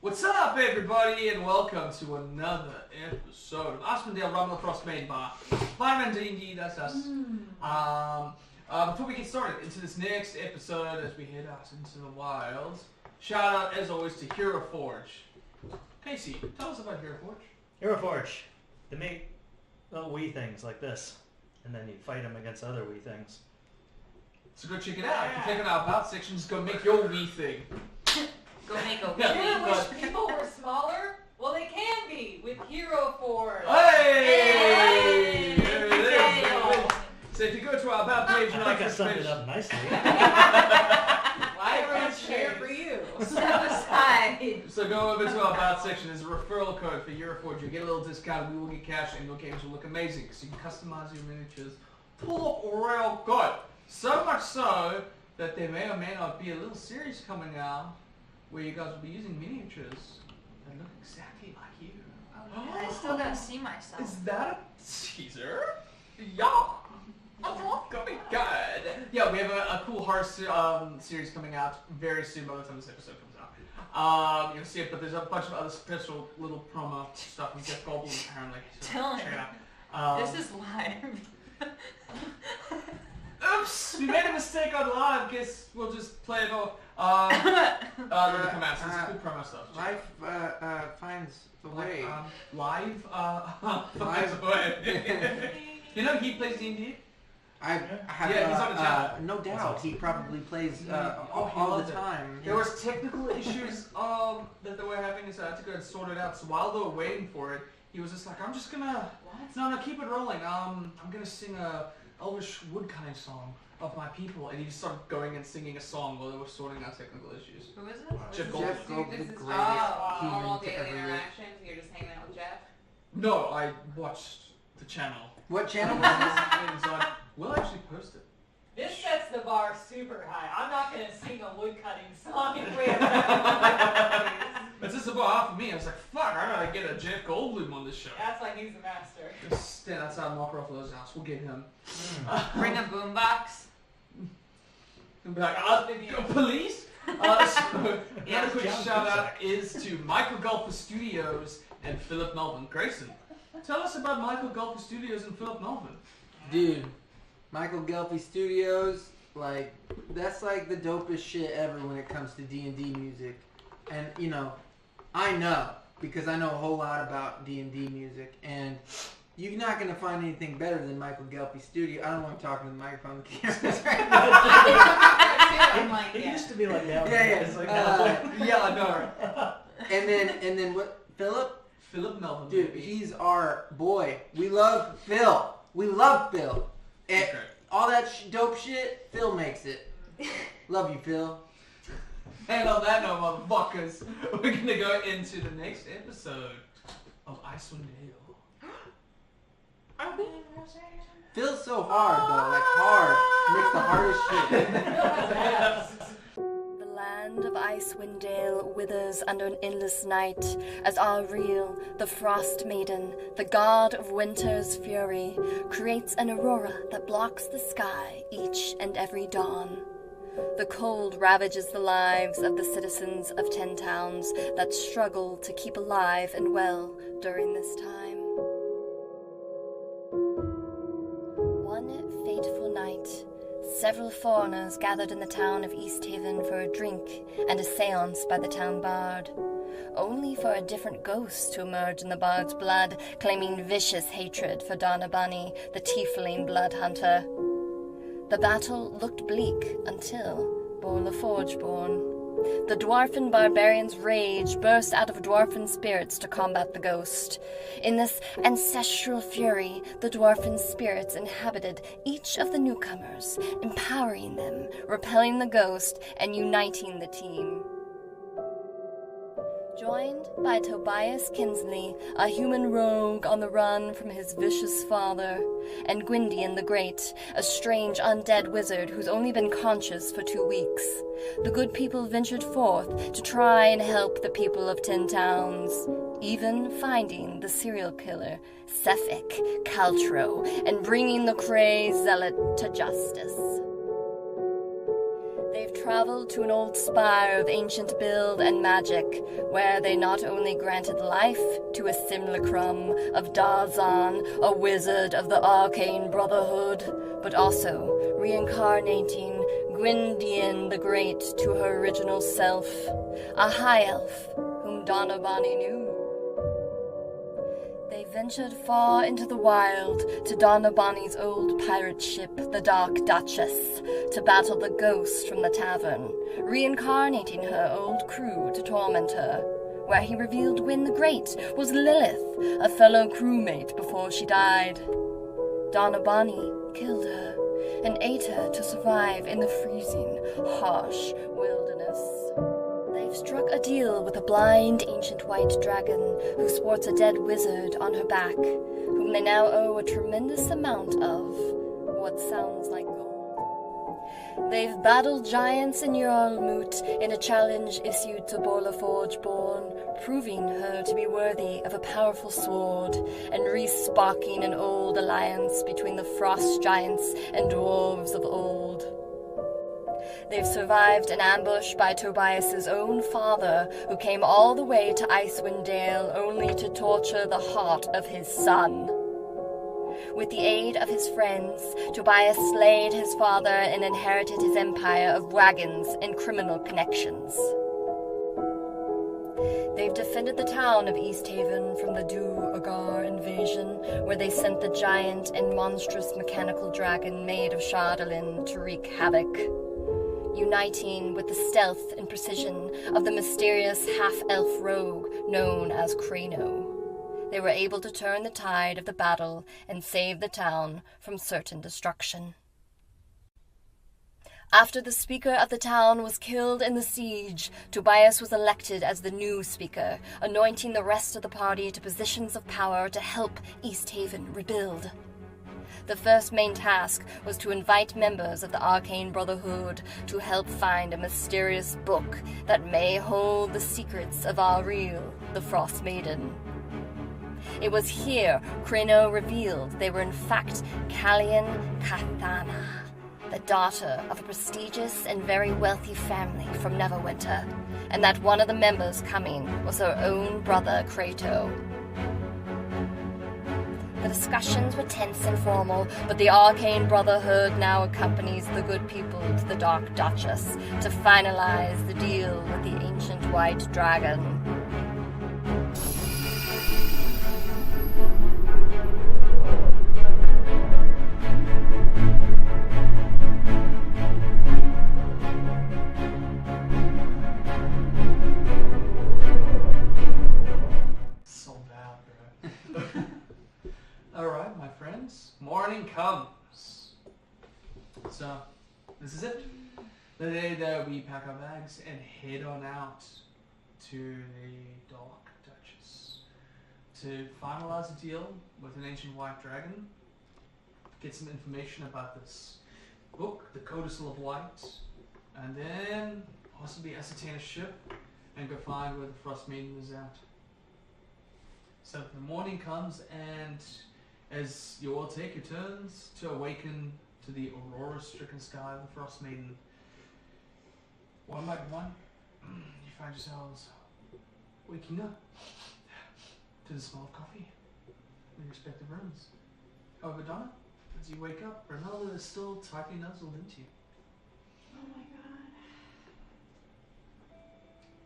What's up, everybody, and welcome to another episode of Icewind Rumble Across Main Bar. Fireman D&D, that's us. Before we get started into this next episode, as we head out into the wilds, shout out, as always, to Hero Forge. Casey, tell us about Hero Forge. Hero Forge. They make little wee things like this, and then you fight them against other wee things. So go check it out. If you click on our about section, just go make your wee thing. Go make a You ever wish people were smaller? Well, they can be with Hero Forge. Hey! There it is. So if you go to our about page, I think I summed it up nicely. Why everyone share for you? Step aside. So go over to our about section. There's a referral code for Euroforge. You get a little discount. We will get cash, and your games will look amazing. So you can customize your miniatures. Pull up real good. So much so that there may or may not be a little series coming out where you guys will be using miniatures that look exactly like you. Oh, I still gotta see myself. Is that a teaser? Yeah. Oh my god. Yeah, we have a cool horror series coming out very soon by the time this episode comes out. You'll see it, but there's a bunch of other special little promo stuff from Jeff Goldblum apparently. So Dylan, check it out. this is live. Oops! We made a mistake on live. Guess we'll just play it off. Let it come out. So it's cool promo stuff. Life finds a way. Live finds a way. You know he plays D&D? I have, yeah, he's on the channel. No doubt. He probably plays all the time. There was technical issues that they were having, so I had to go and sort it out. So while they were waiting for it, he was just like, I'm just gonna... What? No, keep it rolling. I'm gonna sing a Elvish woodcutting song of my people. And he just started going and singing a song while they were sorting out technical issues. Who is it? Jeff Jeff Goldblum. Goldblum, the This is greatest human normal to daily ever live. interactions. You're just hanging out with Jeff. No, I watched the channel. What channel was And so we'll actually post it. This sets the bar super high. I'm not gonna sing a woodcutting song if we have It's just about half of me. I was like, fuck, I gotta get a Jeff Goldblum on this show. That's like he's the master. Just stand outside Mark Ruffalo's house. We'll get him. Bring a boombox. And be like, police? So, another quick shout out is to Michael Golfer Studios and Philip Melvin. Grayson, tell us about Michael Golfer Studios and Philip Melvin. Dude, Michael Gelfie Studios, like, that's like the dopest shit ever when it comes to D&D music. And, you know, I know, because I know a whole lot about D&D music, and you're not going to find anything better than Michael Gelfie Studio. I don't want to talk to the microphone cameras right now. I'm like, It yeah. used to be like that. Yeah, It's like now. Yeah, I know. And then what, Philip? Philip Melvin. Dude, baby. he's our boy. We love Phil. We love Phil. And Okay. all that dope shit, Phil makes it. Love you, Phil. And on that note, motherfuckers, we're gonna go into the next episode of Icewind Dale. Phil's so hard, though. Like, hard. Makes the hardest shit. The land of Icewind Dale withers under an endless night as Ariel, the Frost Maiden, the god of winter's fury, creates an aurora that blocks the sky each and every dawn. The cold ravages the lives of the citizens of 10 towns that struggle to keep alive and well during this time. One fateful night, several foreigners gathered in the town of Easthaven for a drink and a seance by the town bard, only for a different ghost to emerge in the bard's blood, claiming vicious hatred for Donna Bunny, the tiefling blood hunter. The battle looked bleak until bore the Forgeborn. The dwarfen barbarian's rage burst out of dwarfen spirits to combat the ghost. In this ancestral fury, the dwarfen spirits inhabited each of the newcomers, empowering them, repelling the ghost, and uniting the team. Joined by Tobias Kinsley, a human rogue on the run from his vicious father, and Gwydion the Great, a strange undead wizard who's only been conscious for 2 weeks, the good people ventured forth to try and help the people of 10 towns, even finding the serial killer, Sephic Caltro, and bringing the crazed zealot to justice. They've traveled to an old spire of ancient build and magic, where they not only granted life to a simulacrum of Darzan, a wizard of the Arcane Brotherhood, but also reincarnating Gwyndian the Great to her original self, a high elf whom Donna Bonnie knew. They ventured far into the wild to Donna Bonnie's old pirate ship, the Dark Duchess, to battle the ghost from the tavern, reincarnating her old crew to torment her, where he revealed Gwyn the Great was Lilith, a fellow crewmate before she died. Donna Bonnie killed her and ate her to survive in the freezing, harsh wilderness. They've struck a deal with a blind ancient white dragon who sports a dead wizard on her back, whom they now owe a tremendous amount of what sounds like gold. They've battled giants in Jarlmut in a challenge issued to Borla Forgeborn, proving her to be worthy of a powerful sword, and re-sparking an old alliance between the frost giants and dwarves of old. They've survived an ambush by Tobias's own father, who came all the way to Icewind Dale only to torture the heart of his son. With the aid of his friends, Tobias slayed his father and inherited his empire of wagons and criminal connections. They've defended the town of Easthaven from the Du-Agar invasion, where they sent the giant and monstrous mechanical dragon made of Shardalin to wreak havoc. Uniting with the stealth and precision of the mysterious half-elf rogue known as Crano, they were able to turn the tide of the battle and save the town from certain destruction. After the speaker of the town was killed in the siege, Tobias was elected as the new speaker, anointing the rest of the party to positions of power to help Easthaven rebuild. The first main task was to invite members of the Arcane Brotherhood to help find a mysterious book that may hold the secrets of Ariel, the Frost Maiden. It was here Crano revealed they were in fact Callian Cathana, the daughter of a prestigious and very wealthy family from Neverwinter, and that one of the members coming was her own brother Krato. The discussions were tense and formal, but the Arcane Brotherhood now accompanies the good people to the Dark Duchess to finalize the deal with the ancient white dragon. So bad, bro. Alright, my friends. Morning comes. So, this is it. The day that we pack our bags and head on out to the Dark Duchess to finalize a deal with an ancient white dragon, get some information about this book, the Codicil of White, and then possibly ascertain a ship and go find where the Frost Maiden is at. So the morning comes, and as you all take your turns to awaken to the aurora-stricken sky of the Frost Maiden, one by one, you find yourselves waking up to the smell of coffee in your respective rooms. However, Donna, as you wake up, Renella is still tightly nuzzled into you. Oh my god.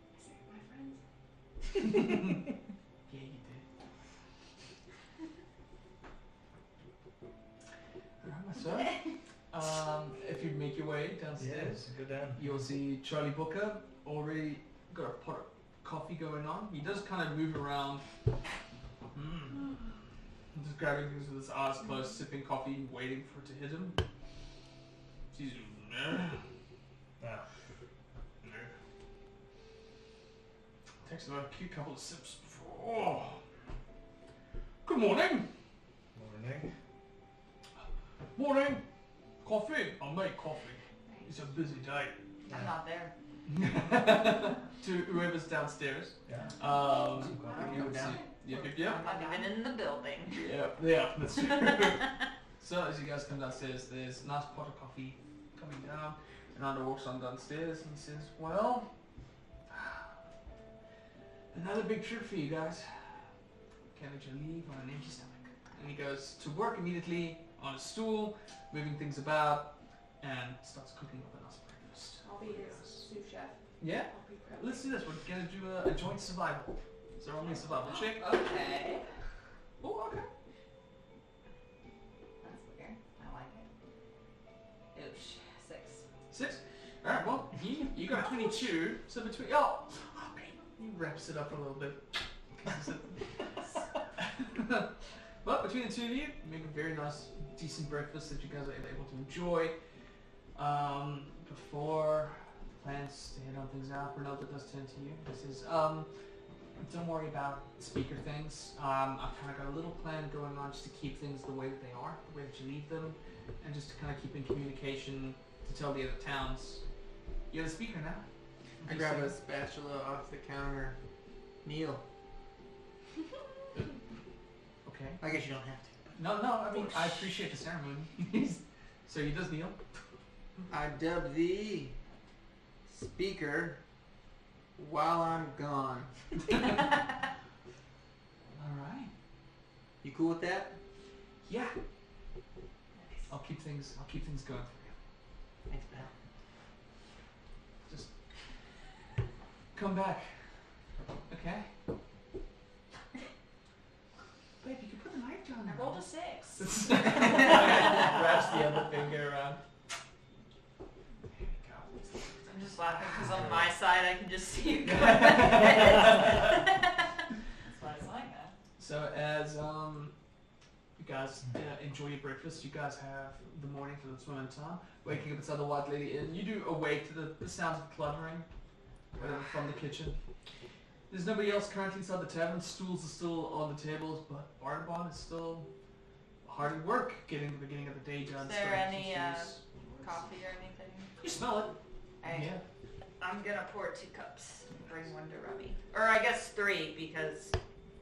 I saved my friends. Yeah, you did. Alright, so, if you make your way downstairs, Go down. you'll see Charlie Booker already got a pot of coffee going on. He does kind of move around, just grabbing things with his eyes closed, sipping coffee, waiting for it to hit him. He's takes about a cute couple of sips before. Good morning. Morning. Morning. Coffee. I'll make coffee. It's a busy day. I'm not there. To whoever's downstairs. Yeah. Some coffee. you go down. Yep. I'm not even in the building. Yeah, that's true. So as you guys come downstairs, there's a nice pot of coffee coming down, Fernando walks on downstairs and he says, well, another big trip for you guys. Can't let you leave on an empty stomach. And he goes to work immediately on a stool, moving things about, and starts cooking up a nice breakfast. I'll be his sous chef. Yeah? I'll be prepping. Let's do this. We're gonna do a joint survival. So only a survival check. Okay. Oh, okay. That's weird. I like it. Oosh. 6. 6. Alright, well, you got a 22, so between... Oh, okay. He wraps it up a little bit. But between the two of you, you make a very nice, decent breakfast that you guys are able to enjoy. Before the plans to head on things out, Ronaldo does turn to you. He says, don't worry about speaker things. I've kind of got a little plan going on just to keep things the way that they are, the way that you leave them, and just to kind of keep in communication to tell the other towns, you're the speaker now. I grab a spatula off the counter. Kneel. Okay. I guess you don't have to. No, I mean, I appreciate the ceremony. So he does kneel. I dub thee speaker while I'm gone. Alright. You cool with that? Yeah. I'll keep things going for you. Thanks, pal. Just come back. Okay? Babe, you can put the knife down. I rolled a 6. Wraps the other finger around. There we go. I'm just laughing because on my side I can just see you going. That's why it's like that. So as you guys enjoy your breakfast, you guys have the morning for this moment in time. Waking up inside the White Lady Inn, you do awake to the sounds of cluttering from the kitchen. There's nobody else currently inside the tavern. Stools are still on the tables, but Bardabon is still hard at work getting the beginning of the day done. Is there starting any some stews. coffee or anything? You smell it. I, Yeah. I'm gonna pour 2 cups and bring one to Remy. Or I guess 3 because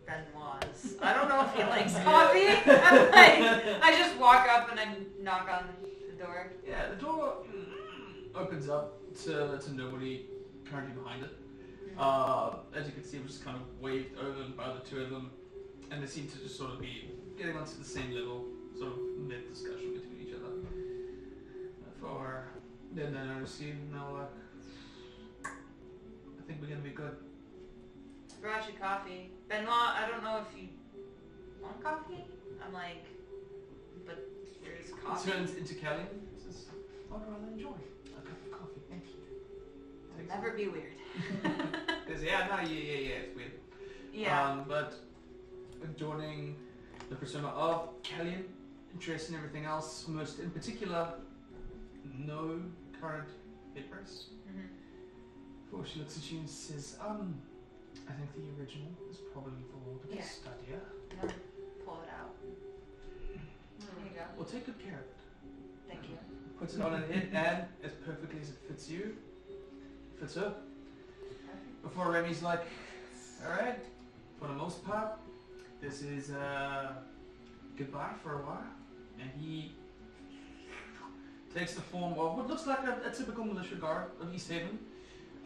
Benoit's. I don't know if he likes coffee. I'm like, I just walk up and I knock on the door. Yeah, the door opens up to nobody currently behind it. As you can see, it was just kind of waved over by the two of them, and they seem to just sort of be getting onto the same level, sort of mid-discussion between each other. Then they notice you, and they're like, I think we're gonna be good. I brought you coffee. Benoit, I don't know if you want coffee? I'm like, but there's coffee. Turns into Kelly and says, I'd rather enjoy a cup of coffee, thank you. Takes Never be weird. Says, yeah, it's weird. Yeah. But adorning the persona of Kellyan, interest in everything else, most in particular, no current headrest. Mhm. Before she looks at you and says, I think the original is probably the Yeah. best idea. I'm gonna pull it out. There you go. Well, take good care of it. Thank you. Puts it on her head, and as perfectly as it fits you, fits her. Before Remy's like, alright, for the most part, this is goodbye for a while. And he takes the form of what looks like a typical militia guard of Easthaven.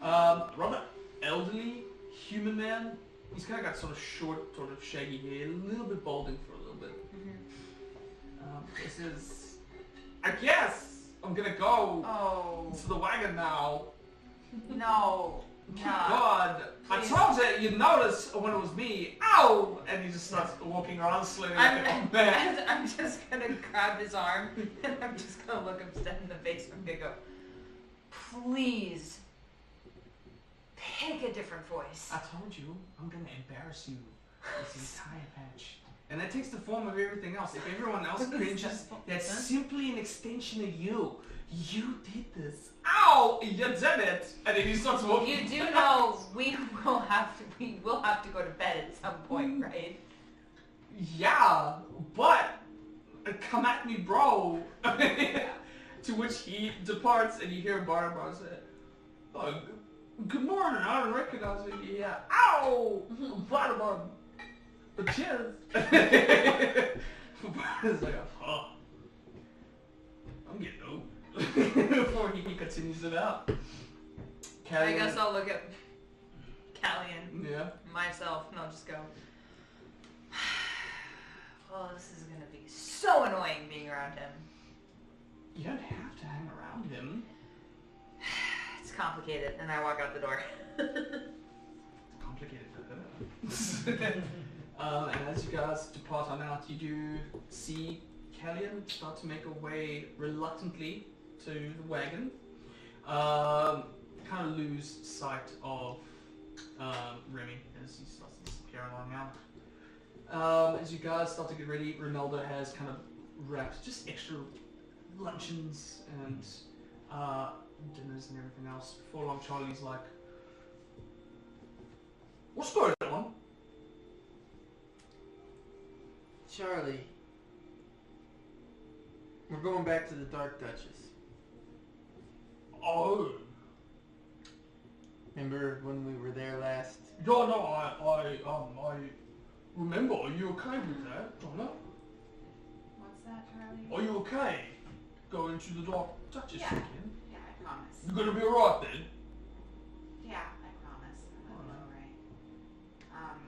Rather elderly, human man. He's kind of got sort of short, sort of shaggy hair, a little bit balding for a little bit. This is, I guess, I'm gonna go Oh, to the wagon now. no. God, Please. I told you you'd notice when it was me. Ow! And he just starts walking around slowly like a man. I'm just gonna grab his arm and I'm just gonna look him dead in the face and I'm gonna go, please, pick a different voice. I told you, I'm gonna embarrass you this entire patch. And that takes the form of everything else. If everyone else cringes, that's simply an extension of you. You did this. Ow! You did it! And then he starts walking. You do know we will have to go to bed at some point, right? Yeah, but come at me, bro. To which he departs, and you hear Barbara say, oh, good morning, I don't recognize you. Yeah. Ow! Barbara. But cheers. Barbara's like, oh, I'm getting old. before he continues it out. I guess I'll look at Callian, Yeah. myself, and I'll just go, well, this is going to be so annoying being around him. You don't have to hang around him. It's complicated, and I walk out the door. It's complicated for her. And as you guys depart on out, you do see Callian start to make a way reluctantly to the wagon. Kind of lose sight of Remy as he starts to disappear along out. As you guys start to get ready, Ronaldo has kind of wrapped just extra luncheons and dinners and everything else. Before long, Charlie's like, "What's going on?" Charlie, we're going back to the Dark Duchess. Oh, Remember when we were there last? yeah, no, I remember. Are you okay with that, Donna? What's that, Charlie? Are you okay going to the Dark Duchess Yeah. again? Yeah, I promise. You're gonna be alright then? Yeah, I promise. I'm gonna be alright.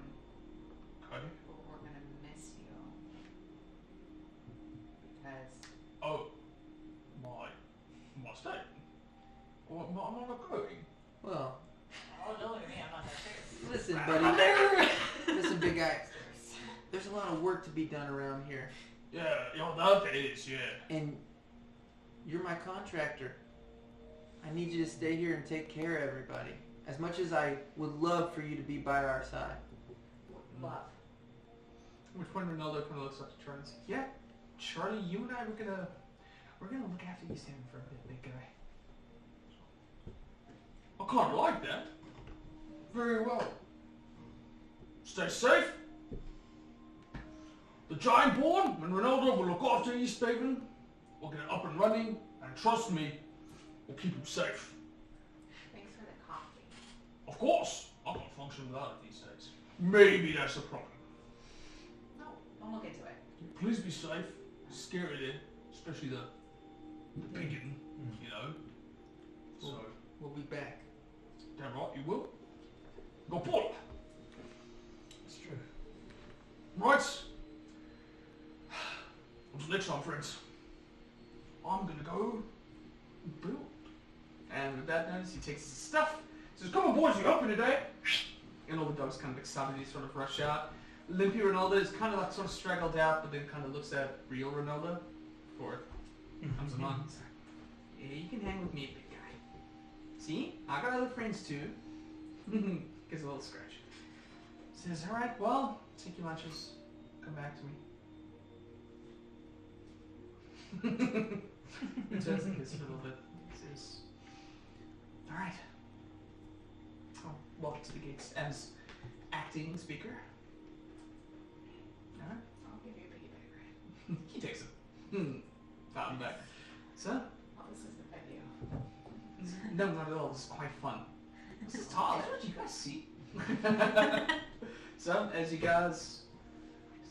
Okay. But we're gonna miss you. Because Oh, my state. What am I not going? Well, oh, don't look at me, I'm not that serious. listen, buddy. Listen, big guy. There's a lot of work to be done around here, Yeah, that is, yeah. and you're my contractor. I need you to stay here and take care of everybody. As much as I would love for you to be by our side. Love. At which point Ronaldo kind of looks up to Charlie and says, "Yeah, Charlie, you and I we're gonna look after Easthaven for a bit, big guy." I kind of like that. Very well. Stay safe. The Giant Born and Ronaldo will look after Easthaven. We'll get it up and running, and trust me, we'll keep him safe. Thanks for the coffee. Of course, I can't function without it these days. Maybe that's a problem. No, don't look into it. Please be safe. It's scary there, especially the biggin, you know. So, We'll be back. damn right you will. Go Paul. It's true. Right. Until next time, friends. I'm gonna go build. And with that notice, he takes his stuff. Says, "Come on, boys, you helping today?" And all the dogs kind of excitedly sort of rush out. Limpy Ronaldo is kind of like sort of straggled out, but then kind of looks at real Ronaldo before it comes along. He's like, "Yeah, you can hang with me, big guy. See, I got other friends too." Gives a little scratch. Says, "All right, well, take your lunches. Come back to me." He turns and kisses a little bit. Says, "All right. I'll walk to the gates as acting speaker." All right. I'll give you a piggy bank, right? He takes it. Pat him back. So, Well, this is the venue. no, not at all. This is quite fun. This is tall. That's what you guys see. So, as you guys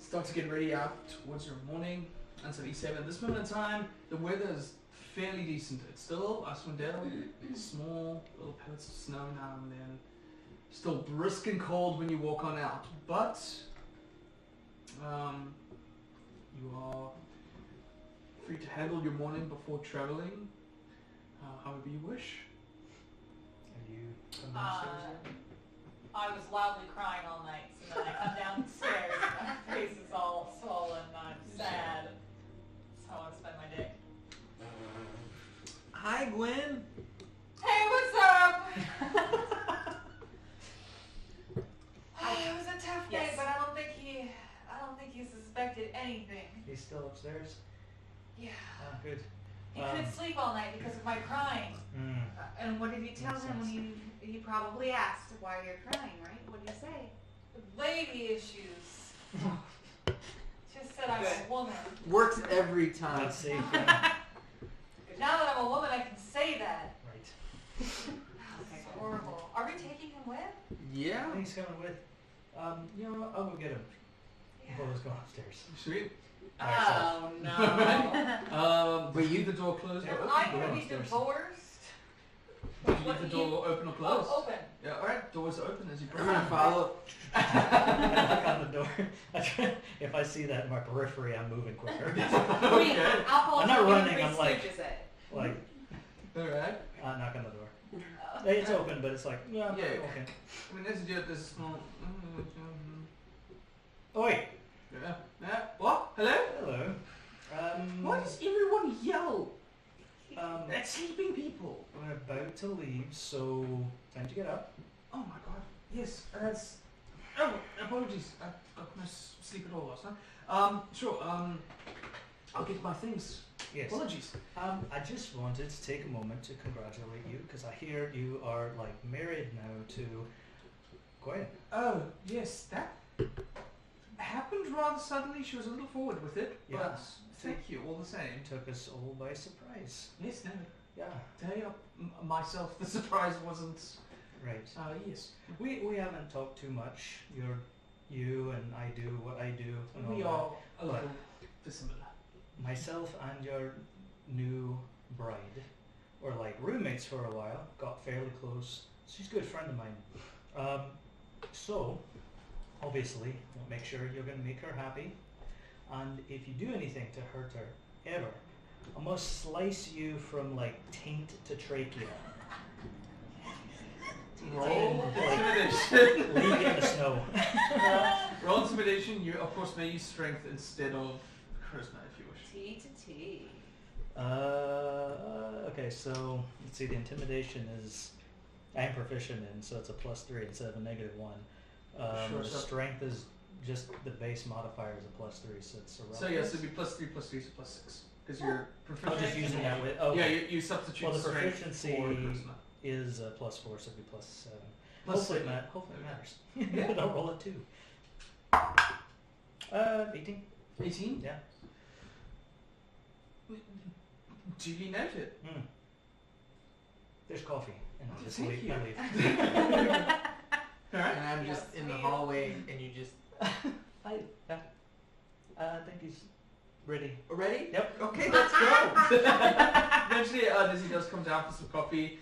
start to get ready out towards your morning until Easthaven, at this moment in time, the weather is fairly decent. It's still Icewind Dale, small little pellets of snow now and then. Still brisk and cold when you walk on out, but you are free to handle your morning before traveling however you wish. Have you come downstairs yet? I was loudly crying all night, so then I come downstairs and my face is all swollen and I'm sad. That's how I spend my day. Hi, Gwen. Hey, what's up? It was a tough day, Yes. but I don't think he suspected anything. He's still upstairs? Yeah. Ah, good. He couldn't sleep all night because of my crying. And what did you tell Makes him when sense. he probably asked why you're crying, right? What did you say? Lady issues. Just said I'm a woman. Works every time. Not safe, right? Now that I'm a woman, I can say that. Okay, It's horrible. Are we taking him with? Yeah. He's coming with. You know, I'll go get him. Bo's going upstairs. Sweet. Oh no. But you leave the door closed? Am or I open? going to be divorced? Did you leave the door open or closed? Oh, open. Yeah, alright, door's open as you I'm gonna follow. Knock on the door. If I see that in my periphery, I'm moving quicker. Wait, Okay. I'll I'm not call you running, when I'm he like- switches it. Like, Alright. knock on the door. It's open, but it's like, yeah, Yeah. okay. I mean, as you do it, there's a small. Oi! Yeah. Yeah. What? Hello? Hello. Why does everyone yell Um, at sleeping people? we're about to leave, so time to get up. Oh my god. Yes, that's. Oh, apologies. I got no sleep at all last night. Sure. I'll get my things. Yes. Apologies. I just wanted to take a moment to congratulate you because I hear you are like married now to Gwen. Oh, yes, that happened rather suddenly. She was a little forward with it, but Yes. thank you all the same. Took us all by surprise. Yes, no. Yeah. Tell you myself, the surprise wasn't. Right. Yes. We haven't talked too much. You and I do what I do. And We all are a little dissimilar. that. Myself and your new bride were like roommates for a while. Got fairly close. She's a good friend of mine. So obviously, we'll make sure you're going to make her happy. And if you do anything to hurt her, ever, I must slice you from like taint to trachea. Roll Like, intimidation. leave you in the snow. Roll intimidation. You, of course, may use strength instead of charisma if you wish. T to T. Okay, so let's see. The intimidation is I'm proficient in, so it's a +3 instead of a -1. Sure, the so- strength is just the base modifier is a +3, so it's a So yes, it'd be +3 +3 so +6 because you're proficient. I'm just using that with. Okay. Yeah, you substitute Well, the strength proficiency for charisma. is a +4, so it'd be +7. +7. Hopefully it matters. Yeah. Don't roll it 2. 18. 18. Yeah. Duly noted. Mm. There's coffee, and I'll just Thank leave. you. I leave. All right. And I'm just Yes, in the ma'am. hallway, and you just I think he's ready. ready? Yep. Okay, let's go. Eventually, Dizzy does come down for some coffee.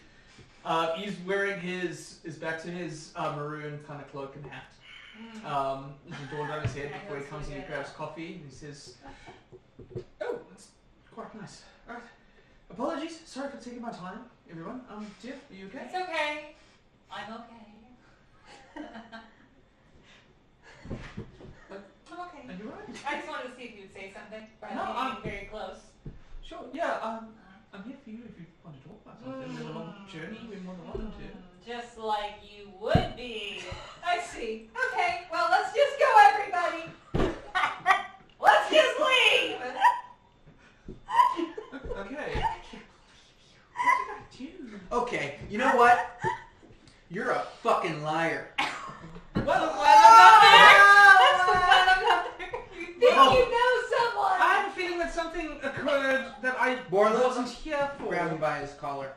He's wearing his back to his maroon kind of cloak and hat. There's a door on his head Yeah, before he that's comes in. He really grabs good. coffee and he says, "Oh, that's quite nice. All right. Apologies. Sorry for taking my time, everyone. Jeff, are you okay? It's okay. I'm okay. I'm okay. Are you right? I just wanted to see if you would say something. But No, I'm very close. Sure. Yeah. I'm here for you if you want to talk about something. We're on a long journey. We're more than welcome to. Just like you would be. I see. Okay, well, let's just go, everybody. Let's just leave. Okay. What did I do? Okay, you know what? You're a fucking liar. Well, That's the fun of not there. You think Oh. you know someone. I have a feeling that something occurred that I Borla? wasn't here for. Grab him by his collar.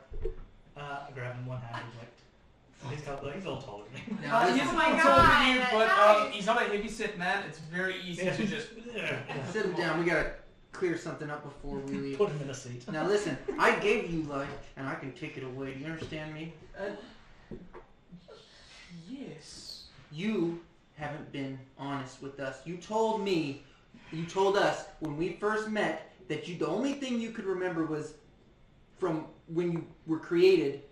I grab him one hand. He's like, he's a little taller than me. Now, He's this a is- my little taller than you, God, but nice. he's not a heavy set man. It's very easy to just. sit him down. We gotta clear something up before we leave. Put him in a seat. Now listen, I gave you life, and I can take it away. Do you understand me? Yes. You haven't been honest with us. You told us when we first met that the only thing you could remember was from when you were created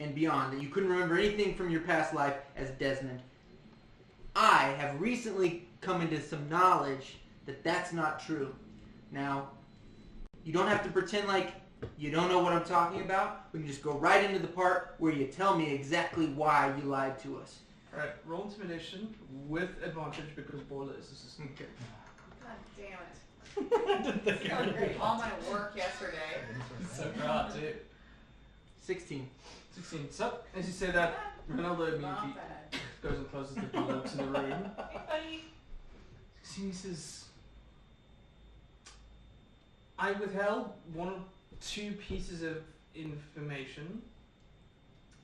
and beyond, that you couldn't remember anything from your past life as Desmond. I have recently come into some knowledge that that's not true. Now, you don't have to pretend like you don't know what I'm talking about. We can just go right into the part where you tell me exactly why you lied to us. Alright, roll intimidation with advantage because Borla is assistant. Okay. God damn it. I didn't think you would Great. All my work yesterday. So proud, dude. 16. 16. So, as you say that, Ronaldo immediately Not bad. goes and closes the door, looks in the room. Hey, buddy. 16 says, I withheld 1 or 2 pieces of information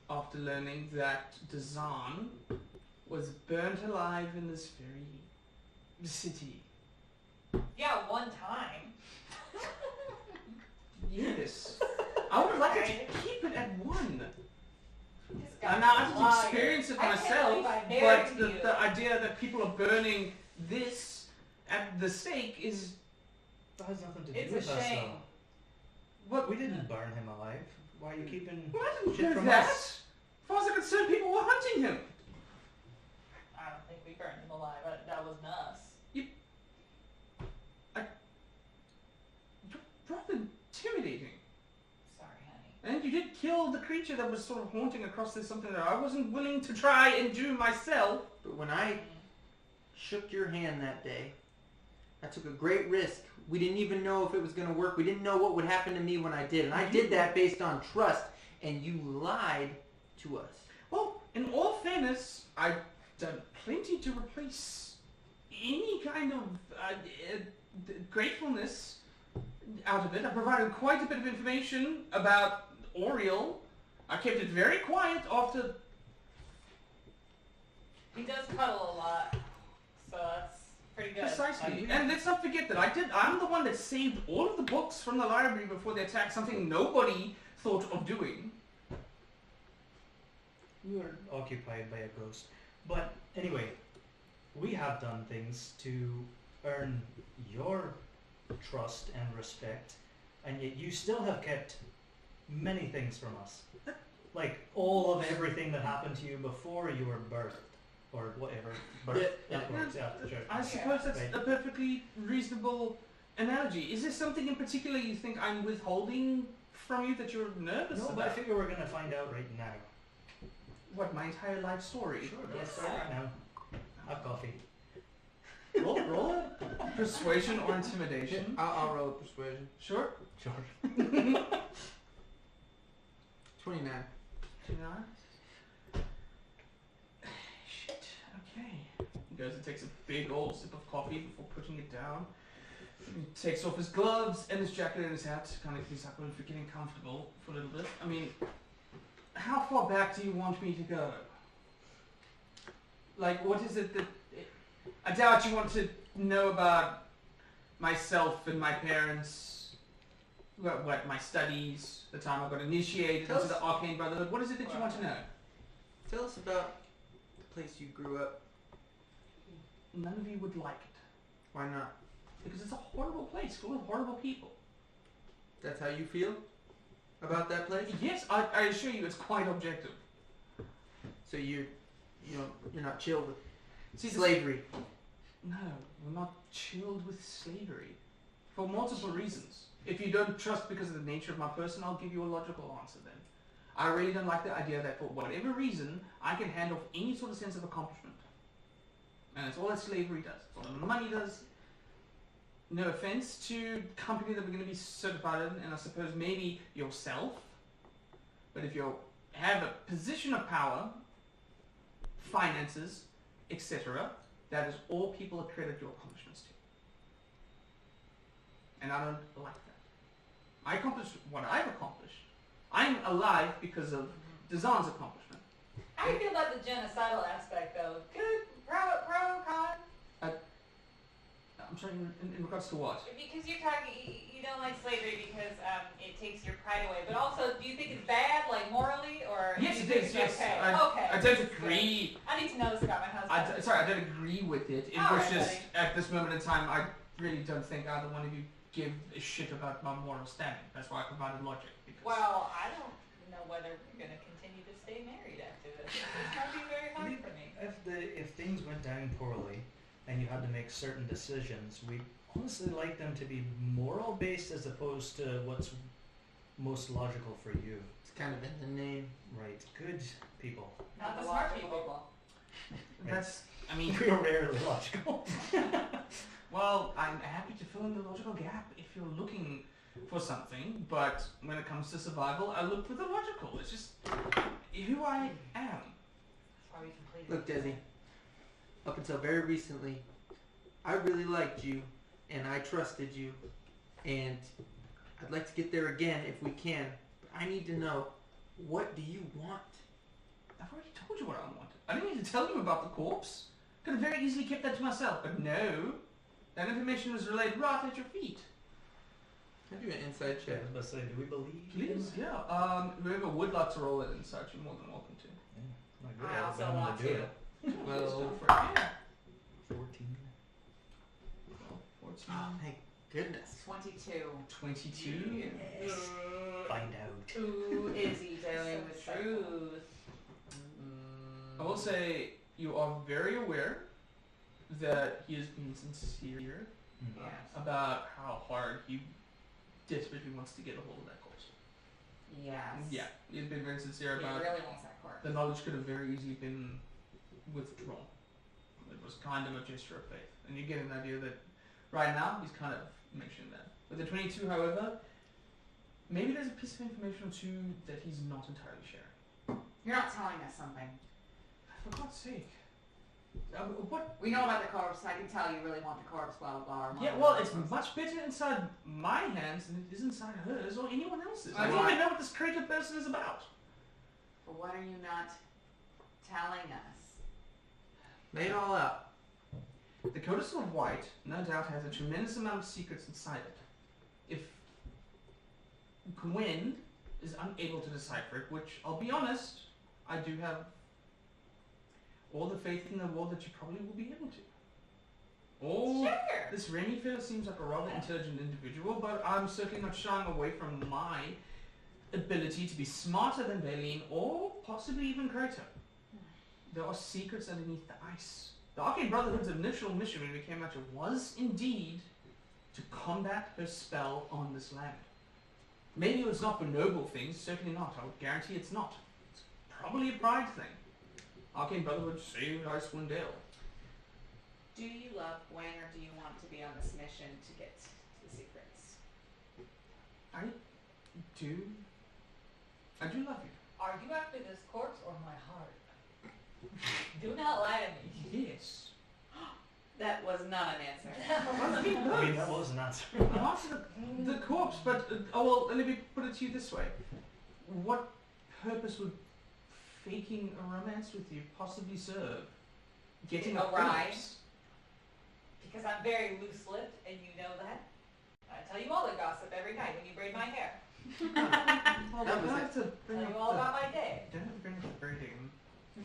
after learning that Dazan was burnt alive in this very city. Yeah, one time. Yes. I would like it to keep it at one. This guy's And I a didn't liar. experience it I can't myself, believe I but married you. the idea that people are burning this at the stake is That has nothing to do It's with a us, shame. though. what We didn't burn him alive. Why are you keeping Well, I didn't shit do from that. us? As far as I'm concerned, people were hunting him. I don't think we burned him alive. That wasn't us. You're rather intimidating. Sorry, honey. And you did kill the creature that was sort of haunting across this something that I wasn't willing to try and do myself. But when I shook your hand that day, I took a great risk. We didn't even know if it was going to work. We didn't know what would happen to me when I did. And I did that based on trust. And you lied to us. Well, in all fairness, I've done plenty to replace any kind of gratefulness out of it. I provided quite a bit of information about Oriel. I kept it very quiet after. He does cuddle a lot, so that's pretty good. Precisely. And let's not forget that I'm the one that saved all of the books from the library before they attacked, something nobody thought of doing. You were occupied by a ghost. But anyway, we have done things to earn your trust and respect, and yet you still have kept many things from us. Like all of everything that happened to you before you were birthed. Or whatever. Birth. That works, yeah, sure. I suppose that's Right. a perfectly reasonable analogy. Is there something in particular you think I'm withholding from you that you're nervous No, about? but I figure we're gonna find out right now. What, my entire life story? Sure, let's start right now. Have coffee. Roll it. Persuasion or intimidation? I'll roll a persuasion. Sure. Sure. 29. 29. Shit. Okay. He goes and takes a big old sip of coffee before putting it down. He takes off his gloves and his jacket and his hat, kind of he's like for getting comfortable for a little bit. I mean, how far back do you want me to go? Like, what is it that... I doubt you want to know about myself and my parents, what my studies, the time I got initiated Tell into us- the Arcane Brotherhood. What is it that you want to know? Tell us about the place you grew up. None of you would like it. Why not? Because it's a horrible place full of horrible people. That's how you feel about that place? Yes, I assure you it's quite objective. So you're not chilled with See, slavery. No, we're not chilled with slavery. For multiple reasons. If you don't trust because of the nature of my person, I'll give you a logical answer then. I really don't like the idea that for whatever reason, I can hand off any sort of sense of accomplishment. And that's all that slavery does. That's all that money does. No offense to the company that we're going to be certified in, and I suppose maybe yourself. But if you have a position of power, finances, etc., that is all people accredit your accomplishments to. And I don't like that. I accomplished what I've accomplished. I'm alive because of Dazan's accomplishment. How do you feel about the genocidal aspect, though? Good, pro, con? I'm sorry, in regards to what? Because you're talking, you don't like slavery because it takes your pride away. But also, do you think it's bad, like morally, or Yes, do it you think is. it's Yes, okay? Okay. I don't agree. I need to know this about my husband. Sorry, I don't agree with it. It All was right, just buddy. at this moment in time, I really don't think either one of you give a shit about my moral standing. That's why I provided logic. Because Well, I don't know whether we're going to continue to stay married after this. It's going to be very hard for me. If things went down poorly and you had to make certain decisions, we honestly like them to be moral based as opposed to what's most logical for you. It's kind of in the name. Right. Good people. Not the smart people. that's, I mean, We are rarely logical. well, I'm happy to fill in the logical gap if you're looking for something, but when it comes to survival, I look for the logical. It's just who I am. That's why we completed Look, Desi, up until very recently, I really liked you, and I trusted you, and I'd like to get there again if we can. But I need to know, what do you want? I've already told you what I wanted. I didn't need to tell you about the corpse. Could have very easily kept that to myself, but no. That information was relayed right at your feet. Can I do an inside Yeah, check? I was about to say, do we believe Please, him? yeah. Whoever would like to roll it inside, you're more than welcome to. Yeah, not good. I I've also been able want do to. it. Let's Well, go for it. Yeah. 14. 14. Oh, thank goodness. 22. 22. Find out. Who is he telling the truth? I will say you are very aware that he has been sincere Mm. Yes. about how hard he desperately wants to get a hold of that corpse. Yes. Yeah, he's been very sincere He about really wants that corpse. the knowledge could have very easily been withdrawn. It was kind of a gesture of faith. And you get an idea that right now he's kind of mentioned that. With the 22, however, maybe there's a piece of information or two that he's not entirely sharing. You're not telling us something. For God's sake. What? We know about the corpse. I can tell you really want the corpse, blah, blah, blah. Yeah, well, it's much better inside my hands than it is inside hers or anyone else's. I don't Why? even know what this creature person is about. But what are you not telling us? Lay it all out. The Codicil of White, no doubt, has a tremendous amount of secrets inside it. If Gwen is unable to decipher it, which, I'll be honest, I do have all the faith in the world that you probably will be able to. Oh, Sure. this Remy fellow seems like a rather intelligent individual, but I'm certainly not shying away from my ability to be smarter than Baleen or possibly even greater. There are secrets underneath the ice. The Arcane Brotherhood's initial mission when we came at you was indeed to combat her spell on this land. Maybe it was not for noble things, certainly not. I would guarantee it's not. It's probably a pride thing. Arcane Brotherhood saved Icewind Dale. Do you love Gwen or do you want to be on this mission to get the secrets? I do love you. Are you after this corpse or my heart? Do not lie to me. Yes. That was not an answer. I mean, I mean, that was an answer. I'm after the corpse, but well, let me put it to you this way: what purpose would faking a romance with you possibly serve? Getting a Ride. corpse? Because I'm very loose-lipped, and you know that. I tell you all the gossip every night when you braid my hair. Well, That was don't it. have to bring Tell up you all the, about my day. don't have to bring up the braiding.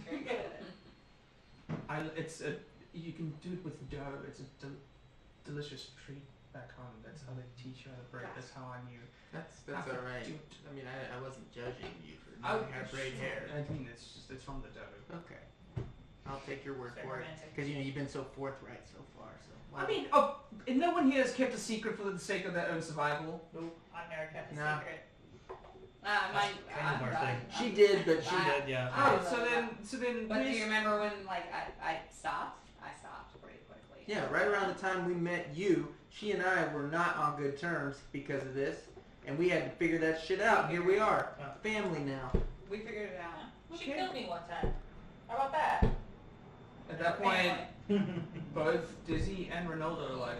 Very good at it. It's a you can do it with dough. It's a delicious treat back home. That's how they teach you how to braid. That's how I knew. That's how to alright. do it. I mean, I wasn't judging you for I knowing how to braid hair. I mean, it's from the dough. Okay. I'll take your word Very for it. romantic. Because you've been so forthright so far. So I mean, and no one here has kept a secret for the sake of their own survival. I've never kept a Nah. secret. Mine, kind of our thing. she did, but she She did, yeah. Oh, so then, But do where's- you remember when, like, I stopped? I stopped pretty quickly. yeah, right around the time we met you, she and I were not on good terms because of this, and we had to figure that shit out. Here we are, family now. We figured it out. She Okay. killed me one time. How about that? At that point, both Dizzy and Ronaldo are like,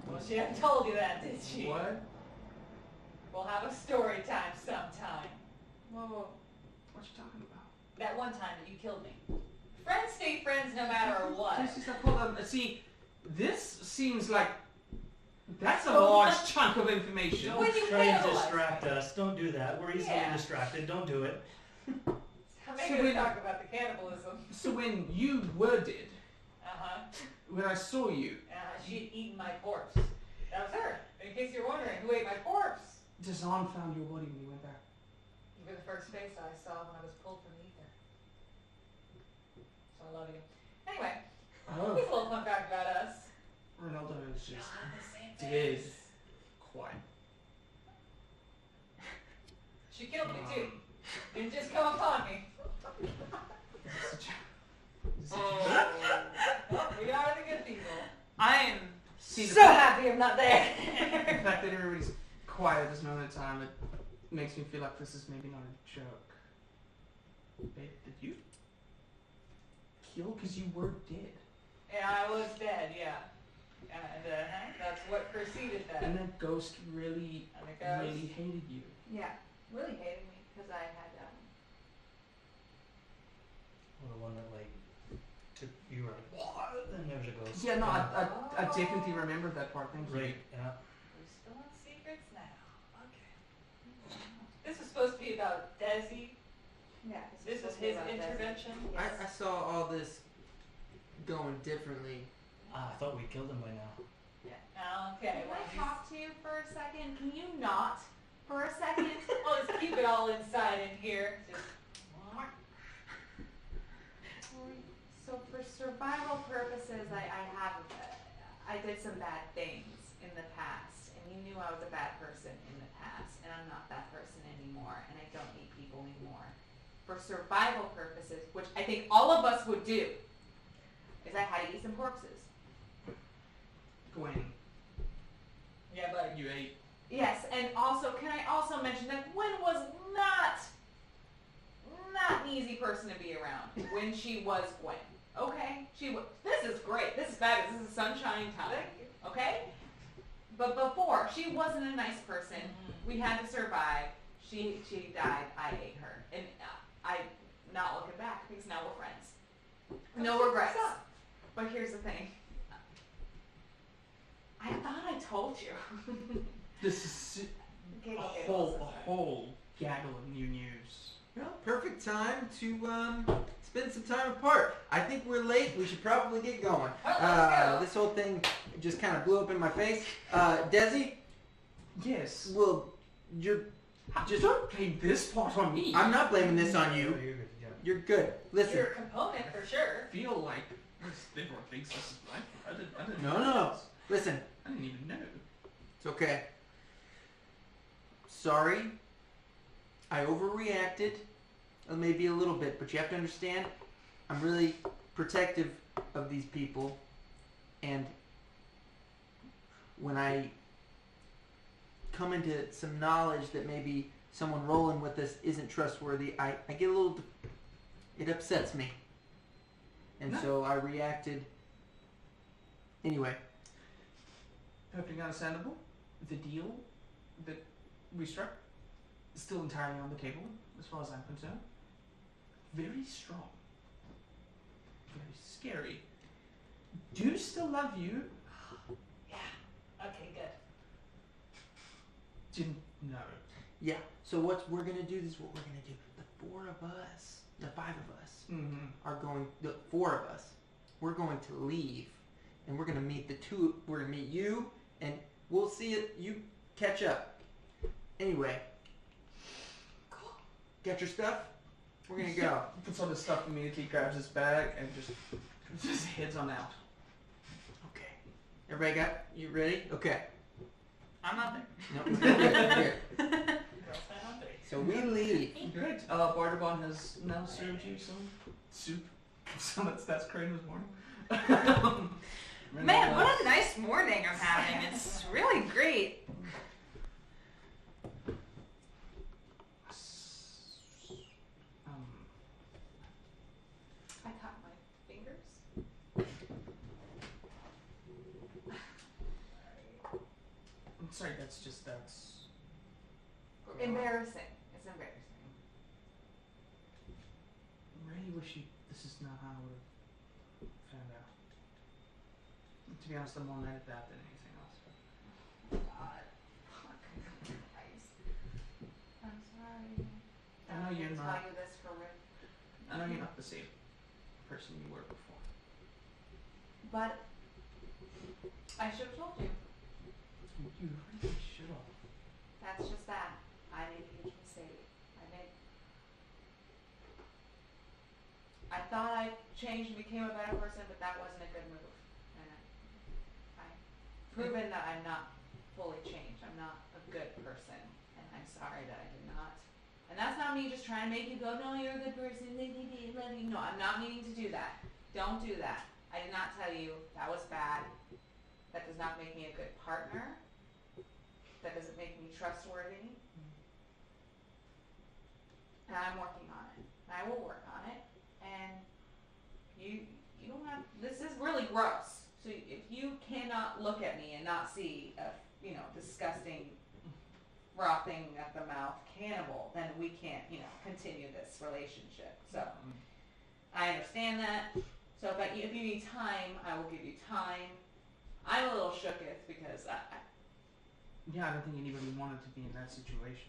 Well, she hadn't told you that, did she? what? We'll have a story time sometime. Whoa, what you talking about? That one time that you killed me. Friends stay friends no matter what. Seriously, stop, hold on. See, this seems like that's a large chunk of information. When you Try to cannibalize distract us. Don't do that. We're easily Yeah. distracted. Don't do it. I'm So going when- to talk about the cannibalism. So when you were dead, Uh-huh. when I saw you, She had eaten my corpse. That was her. In case you're wondering, who ate my corpse? Dazan found your body when he went back. You were the first face I saw when I was pulled from the ether. So I love you. Anyway, Oh, here's a little fun fact about us. Ronaldo is We all just have the same dead. face. Quiet. She killed me too. Didn't just come upon me. Well, we are the good people. I am See, the So happy I'm not there. The fact that everybody's quiet at this moment in time, it makes me feel like this is maybe not a joke. Babe, did you kill because you were dead? And I was dead, yeah. And that's what preceded that. And that ghost really, And the ghost. really hated you. Yeah, really hated me because I had Or the one that like you were like, what? And there's a ghost. Yeah, no, I definitely remembered that part. Thank you. Right, yeah. We're still on secrets now. Okay. This is supposed to be about Desi. Yeah. This is his intervention. I saw all this going differently. I thought we killed him by now. Okay. Can I talk to you for a second? Can you not for a second? I'll just keep it all inside in here. Just, So for survival purposes, I did some bad things in the past, and you knew I was a bad person in the past, and I'm not that person anymore, and I don't need people anymore. For survival purposes, which I think all of us would do, is I had to eat some corpses. Gwen, yeah, but you ate. Yes, and also, can I also mention that Gwen was not an easy person to be around when she was Gwen. Okay? This is great. This is fabulous. This is sunshine time. Okay? But before, she wasn't a nice person. We had to survive. She died. I ate her. And I'm not looking back because now we're friends. No regrets. But here's the thing. I thought I told you. This is a whole gaggle of new news. Well, perfect time to spend some time apart. I think we're late. We should probably get going. Let's go. This whole thing just kind of blew up in my face. Desi, Yes. well, you're Just don't blame this part on me. I'm not blaming this on Oh, you. you're good, yeah. You're good. Listen. you're a component for sure. I feel like everyone thinks this is life. I didn't No, know no. this. Listen. I didn't even know. It's okay. Sorry. I overreacted. Maybe a little bit, but you have to understand, I'm really protective of these people, and when I come into some knowledge that maybe someone rolling with us isn't trustworthy, I get a little, it upsets me. And so I reacted anyway. Perfectly understandable. The deal that we struck is still entirely on the table, as far as I'm concerned. Very strong. Very scary. Do still love you. Okay, good. Didn't know. Yeah, so what we're going to do is what we're going to do. The four of us, the five of us, are going, the four of us, we're going to leave, and we're going to meet we're going to meet you, and we'll see it, you catch up. Anyway, got your stuff? We're going to go. He puts on his stuff immediately, grabs his bag, and just heads on out. Okay. Everybody got, you ready? Okay. I'm not there. No, we're good. We're good. Girls Night on 3. So we leave. Great. Bardabon has now served you some soup. Some that's created this morning. Man, what a nice morning I'm having. It's really great. I cut my fingers. I'm sorry, that's Embarrassing. It's embarrassing. I really wish this is not how I would have found out. To be honest, I'm more mad at that than anything else. God. Fuck. Christ. I'm sorry. I know you're tell not. you this for real. I know you're not the same person you were before. But I should have told you. You really should have. That's just that. I made a huge mistake. I thought I changed and became a better person, but that wasn't a good move. And I've proven that I'm not fully changed. I'm not a good person. And I'm sorry that I did not. And that's not me just trying to make you go, no, you're a good person. Love you. No, I'm not meaning to do that. Don't do that. I did not tell you that was bad. That does not make me a good partner. That doesn't make me trustworthy. And I'm working on it. And I will work on it. And you don't have, this is really gross. So if you cannot look at me and not see a, disgusting, frothing at the mouth cannibal, then we can't, continue this relationship. So I understand that. So if you need time, I will give you time. I'm a little shooketh because Yeah, I don't think anybody wanted to be in that situation.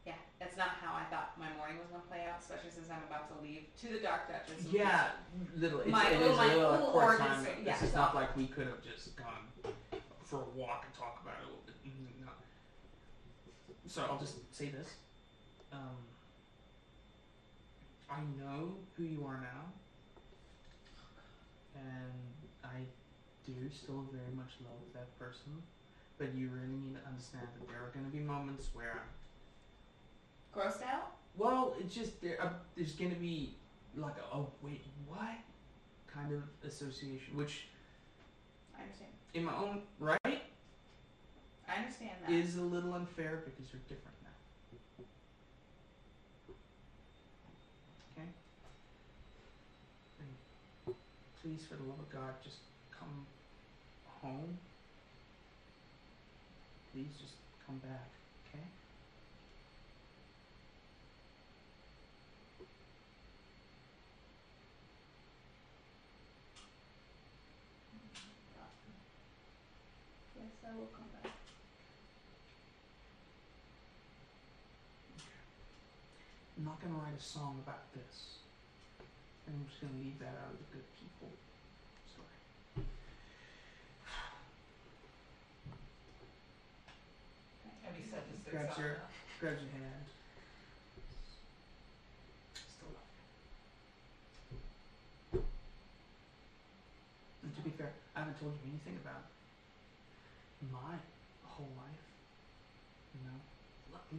yeah, that's not how I thought my morning was going to play out, especially since I'm about to leave to the Dark Duchess. Yeah, little. It is My a little little court origin time. story, It's yeah, just so- not like we could have just gone for a walk and talk about it a little bit. No. So I'll just say this. I know who you are now, and I do still very much love that person, but you really need to understand that there are going to be moments where I'm Grossed out? well, it's just there's gonna be like a oh wait what kind of association, which I understand. in my own right I understand that. is a little unfair because you're different now. Okay. And please, for the love of God, just come home. Please just come back. Okay. Yes, I will come back. I'm not gonna write a song about this. And I'm just gonna leave that out of the good people story. Have you said this Grabs your hand. Still love you. And to be fair, I haven't told you anything about my whole life. You know,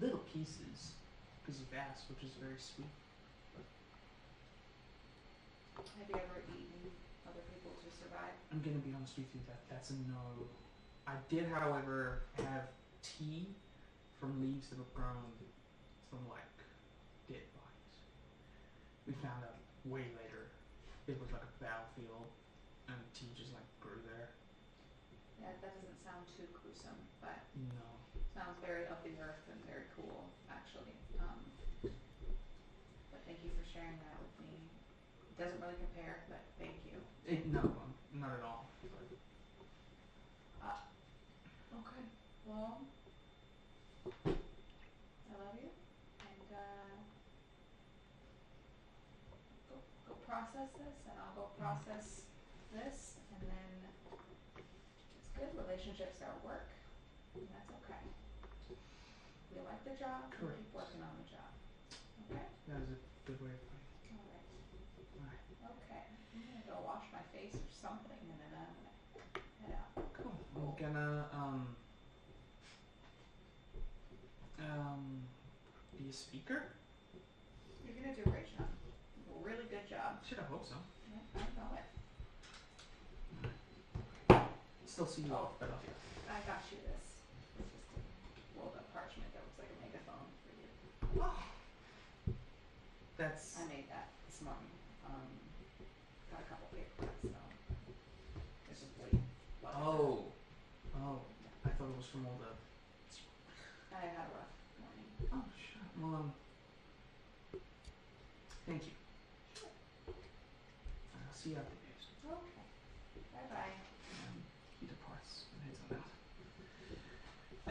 little pieces because you've asked, which is very sweet. Have you ever eaten other people to survive? I'm gonna be honest with you, that's a no. I did, however, have tea from leaves that have grown from like dead bodies. We found out way later it was like a battlefield and tea just like grew there. Yeah, that doesn't sound too gruesome, but No. sounds very of the earth and very cool, actually. But thank you for sharing that with me. It doesn't really compare, but thank you. No, not at all. But Okay. Well, I love you, and go process this, and I'll go process this, and then it's good. Relationships are work, and that's okay. We like the job, we Correct. keep working on the job. Okay? that is a good way of putting it. Alright. Alright. Okay. I'm gonna go wash my face or something, and then I'm gonna head out. Cool. I'm gonna be a speaker. You're gonna do a great job. A really good job. Should I hope so. Yeah, I know it. Still see you off, but I'll I got you this. It's just a rolled up parchment that looks like a megaphone for you. That's I made that this morning. Got a couple paper cuts, so it's just bleeding. oh. I thought it was from all the I had a rough morning. oh sure. Well thank you. I'll see you after this. Okay. Bye bye. He departs and heads on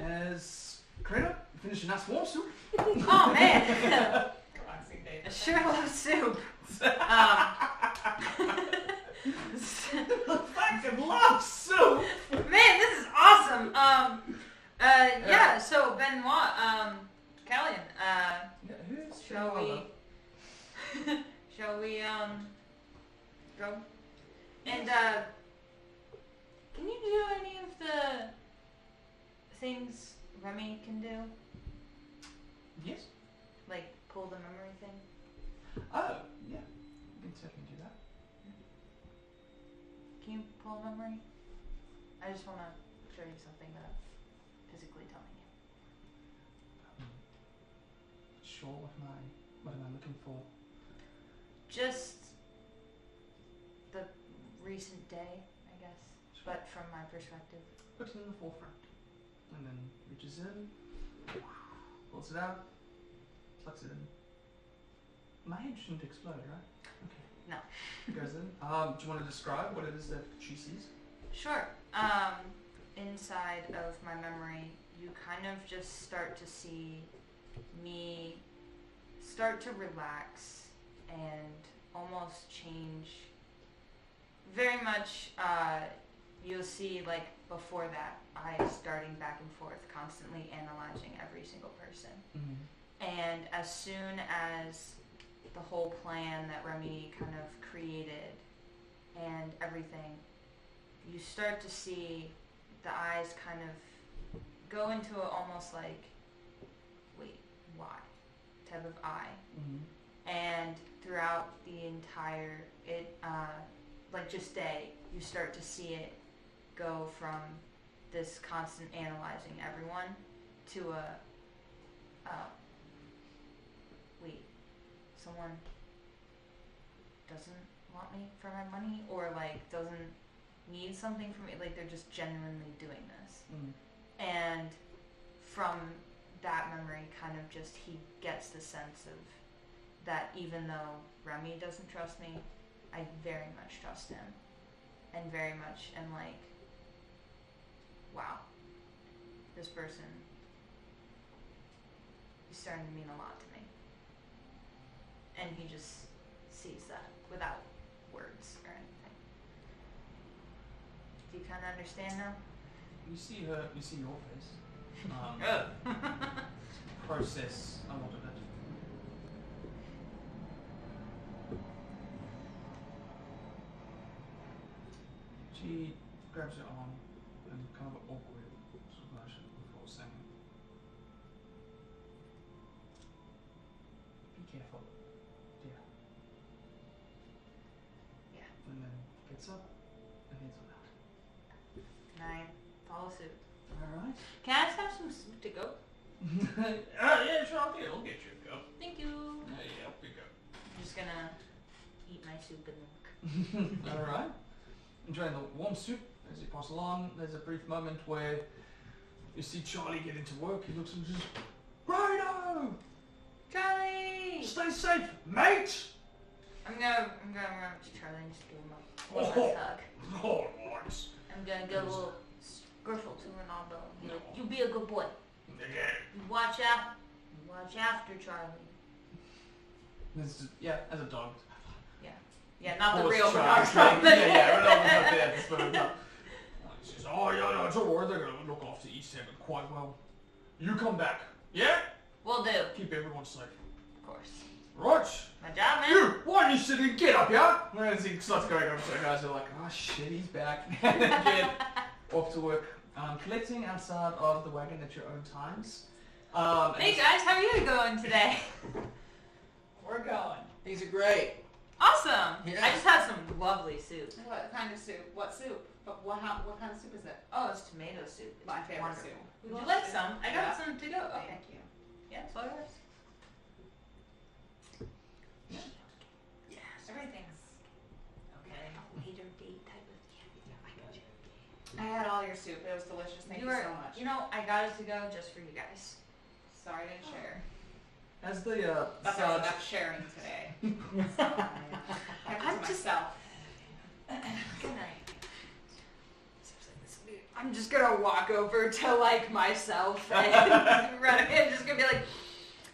out. As Kratos finishing that swarm soup. Oh man, Relaxing day. I sure love soup. The fact of love soup. Man, this is awesome. Yeah. So Benoit, Callian, Who's shall we go? And can you do any of the things Remy can do? Yes. Like pull the memory thing? Oh, yeah. I can certainly do that. Can you pull a memory? I just want to show you something that I'm physically telling you. Sure, what am I looking for? Just the recent day, I guess, but from my perspective. Puts it in the forefront. And then reaches in, pulls it out, plugs it in. My head shouldn't explode, right? Okay. No. Goes in. Do you want to describe what it is that she sees? Sure. Inside of my memory, you kind of just start to see me start to relax and almost change. Very much, you'll see, like, before that, I starting back and forth, constantly analyzing every single person. Mm-hmm. And as soon as the whole plan that Remy kind of created and everything, you start to see the eyes kind of go into a almost like, wait, why type of eye. Mm-hmm. And throughout the entire, like just day, you start to see it go from this constant analyzing everyone to wait, someone doesn't want me for my money, or like doesn't need something from me, like they're just genuinely doing this. And from that memory, kind of just he gets the sense of that even though Remy doesn't trust me, I very much trust him, and very much am like, wow, this person is starting to mean a lot to me. And he just sees that without words or anything. Do you kind of understand now? You see her. You see your face. Process a lot of it. She grabs your arm and kind of an awkward sort of motion before saying, "Be careful, dear." Yeah. And then gets up and heads on out. And I follow suit. Alright. Can I just have some soup to go? Yeah, sure, I'll get you a cup. Thank you. Yeah, I'll pick up. I'm just gonna eat my soup and milk. Alright. Enjoying the warm soup as you pass along. There's a brief moment where you see Charlie get into work. He looks and says, "Righto! Charlie! Stay safe, mate!" I'm gonna run up to Charlie and just give him a last hug. Oh, nice. I'm gonna give a little scriffle to Ronaldo and be like, you be a good boy. Yeah. You watch out. You watch after Charlie. Yeah, as a dog. Yeah, not the Horse real Charlie. Ronaldo. Yeah, Ronaldo's not there at this moment. He says, "Oh, yeah, no, it's alright. They're going to look after Easthaven quite well. You come back. Yeah? Will do. Keep everyone safe." Of course. Right. My job, man. You, why are you sitting? Get up here. And as he starts going over to the guys, they're like, "Oh shit, he's back." And get off to work. Collecting outside of the wagon at your own times. Hey guys, how are you going today? We're going. Things are great. Awesome. Yeah. I just had some lovely soup. What kind of soup? What soup? But what kind of soup is it? Oh, it's tomato soup. It's My favorite wonderful. soup. Would you like some? I got Yeah. some to go. Okay. Thank you. Yeah, it's all yours. Yes. Everything's Okay. Later date type of. Yeah, I got you. I had all your soup. It was delicious. Thank you were, so much. You know, I got it to go just for you guys. Sorry I didn't share. As the But there's Sarge, enough sharing today. So I kept it to myself. Good night. I'm just gonna walk over to like myself and run and just gonna be like,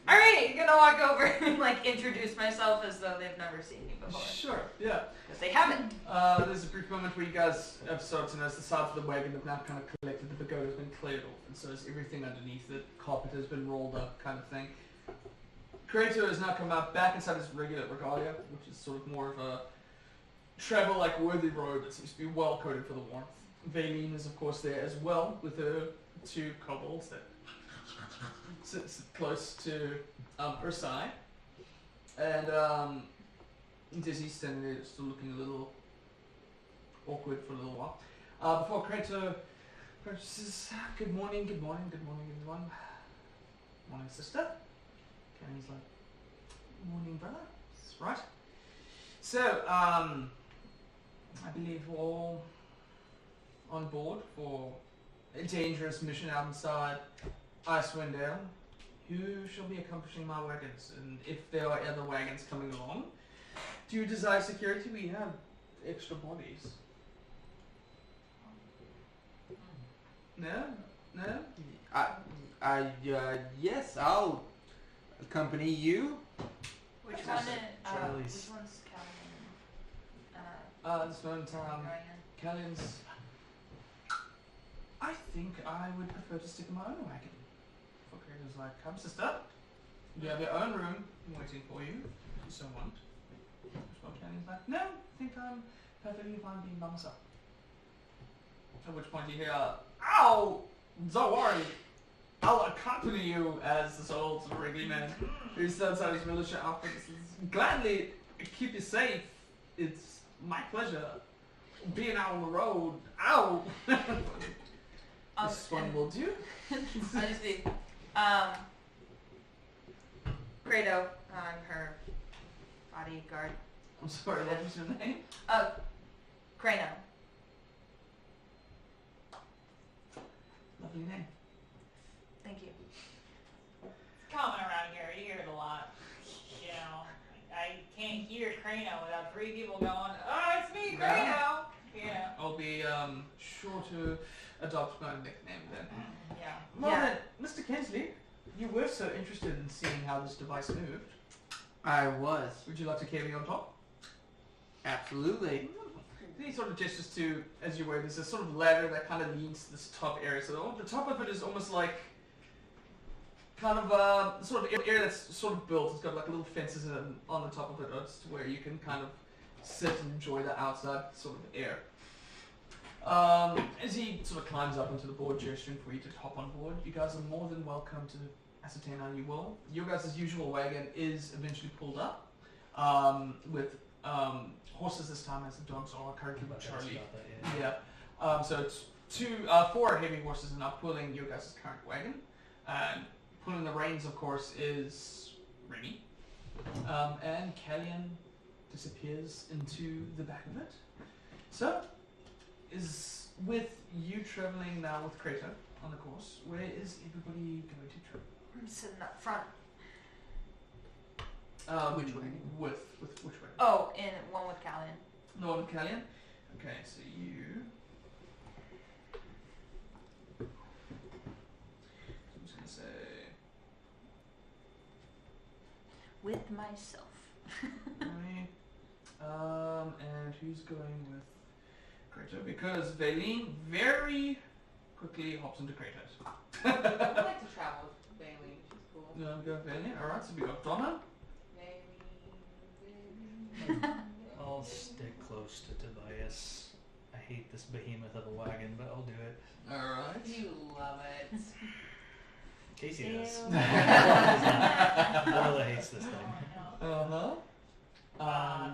alright, gonna walk over and like introduce myself as though they've never seen me before. sure, yeah. Because they haven't. There's a brief moment where you guys have started to notice the sides of the wagon have now kind of collected, the pagoda has been cleared off, and so is everything underneath it, carpet has been rolled up, kind of thing. Creator has now come out back inside his regular regalia, which is sort of more of a travel-like worthy robe that seems to be well coated for the warmth. Valine is of course there as well, with her two kobolds that sits close to her side. And Dizzy's standing there still looking a little awkward for a little while. Before Creator says, good morning, everyone. Morning, sister. And he's like, morning, brother. That's right. So, I believe we're all on board for a dangerous mission out inside Icewind Dale. who shall be accomplishing my wagons, and if there are other wagons coming along. Do you desire security? We have extra bodies. No? No? Yes, I'll accompany you. Which one? Charlie's- Which one's Calvin? This moment, Kellyan's... I think I would prefer to stick in my own wagon. For creators like, come sister, you have your own room waiting for you, if you so want. Well, Kellyan's like, no, I think I'm perfectly fine being by myself. At which point you hear, ow, don't worry, I'll accompany you as this old sort of wriggly man who stands out his militia outfit. Gladly keep you safe. It's my pleasure. Being out on the road, ow! This one will do. I'll just be, Credo, I'm her bodyguard. I'm sorry, what was your name? Crano. Lovely name. Thank you. Common around here. You hear it a lot. You know, I can't hear Crano without 3 people going, "Oh, it's me, Crano." Yeah. I'll be sure to adopt my nickname then. Yeah. Well Yeah. then, Mr. Kinsley, you were so interested in seeing how this device moved. I was. Would you like to carry on top? Absolutely. He sort of gestures to, as you were, there's a sort of ladder that kind of leads to this top area. So the top of it is almost like kind of sort of area that's sort of built. It's got like little fences on the top of it, to where you can kind of sit and enjoy the outside sort of air. As he sort of climbs up into the board, gesturing for you to hop on board, you guys are more than welcome to ascertain how you will. Your guys' usual wagon is eventually pulled up with horses this time, as the dogs are currently with Charlie. Yeah. So it's 4 heavy horses are now pulling your guys' current wagon. Pulling the reins, of course, is Remy. And Kellyan disappears into the back of it. So, is with you traveling now with Kratos on the course, where is everybody going to travel? I'm sitting up front. Which wagon? With which wagon? Oh, in one with Callian. The one with Kellyan? Okay, so you... I'm just going to say... With myself. Remy. And who's going with Kratos? Because Valine very quickly hops into Kratos. I like to travel with Bailey. She's cool. You want to go with Valine? Alright, so we got Donna. I'll stick close to Tobias. I hate this behemoth of a wagon, but I'll do it. Alright. You love it. Casey does. Ew. Lola hates this thing. Uh-huh.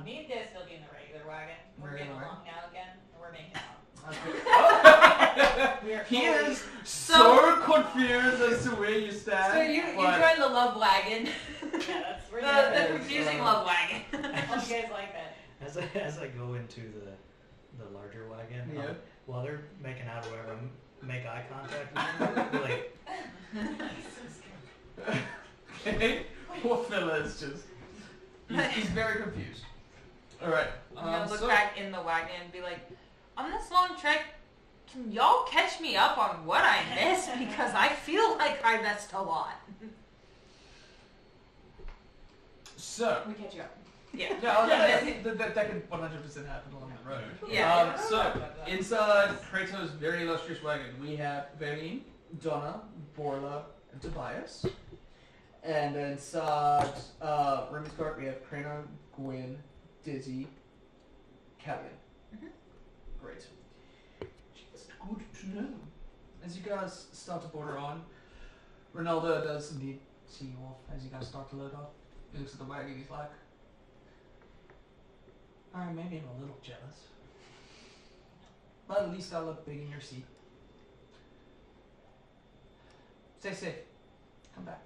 Me and Des will be in the regular wagon. We're getting Regular along now again, and we're making out. Okay. We are He fully- is so confused as to where you stand. So you but- joined the love wagon. Yeah, that's we're The the confusing love wagon. Hope you guys like that. As I go into the larger wagon, Yeah. while they're making out or whatever, make eye contact with them. Be like, Okay. Poor fella is just... He's very confused. Alright. I'm gonna look so, back in the wagon and be like, on this long trek, can y'all catch me up on what I missed? Because I feel like I missed a lot. So... We catch you up. Yeah. Yeah, that can 100% happen along the road. Yeah. So, inside Kratos' very illustrious wagon, we have Valine, Donna, Borla, and Tobias. And inside Remy's cart, we have Krano, Gwen, Dizzy, Callian. Great. It's good to know. As you guys start to border on, Ronaldo does indeed see you off as you guys start to load off. He looks at the wagon, he's like, alright, maybe I'm a little jealous. But at least I look big in your seat. Stay safe. Come back.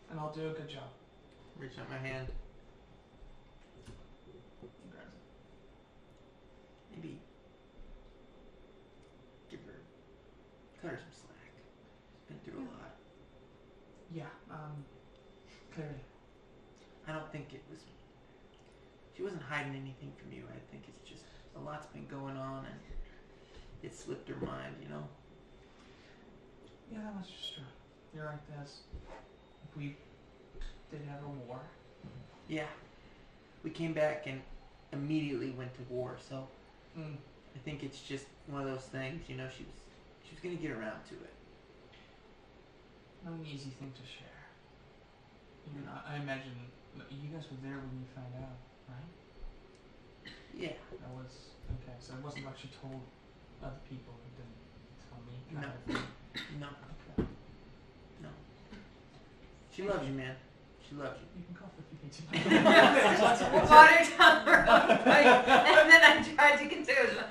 And I'll do a good job. Reach out my hand. He grabs it. Maybe cut her some slack. Been through a lot. Yeah, she wasn't hiding anything from you. I think it's just a lot's been going on and it slipped her mind, you know? Yeah, that was just true. You're right, Des. We did have a war. Yeah. We came back and immediately went to war, so I think it's just one of those things, you know, she was gonna get around to it. Not an easy thing to share. You know, I imagine you guys were there when you found out, right? Yeah. That was okay. So it wasn't like she told other people who didn't tell me. No. Kind of thing. No. Okay. No. She loves you, man. She loves you. You can cough if you need to. Water down her own pipe, and then I tried to continue.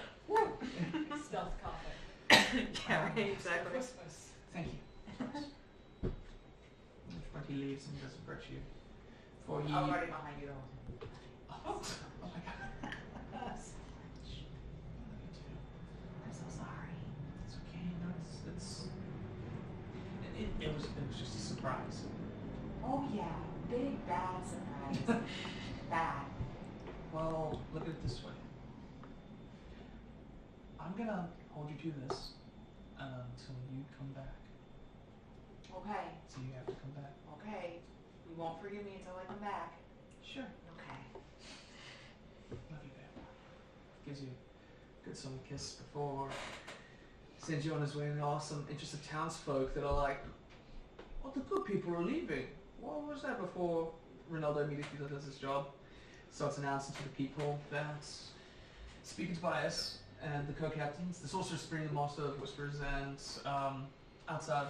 Stealth coughing. Yeah, right, exactly. Christmas. Thank you. But he leaves and doesn't hurt you. For he. I'm already behind you though. Oh my god. I'm so sorry. It's okay. No, it was just a surprise. Oh yeah, big bad surprise. Bad. Well, look at it this way. I'm gonna hold you to this until you come back. Okay, So you have to come back. okay. You won't forgive me until I come back. Sure. Okay. Love you, babe. Gives you a good summer kiss before sends you on his way, and all some interested townsfolk that are like, "Oh, the good people are leaving." What was that before Ronaldo immediately does his job? Starts announcing to the people that speaking to Bias and the co-captains, the Sorcerer Spring, the Master of Whispers, and outside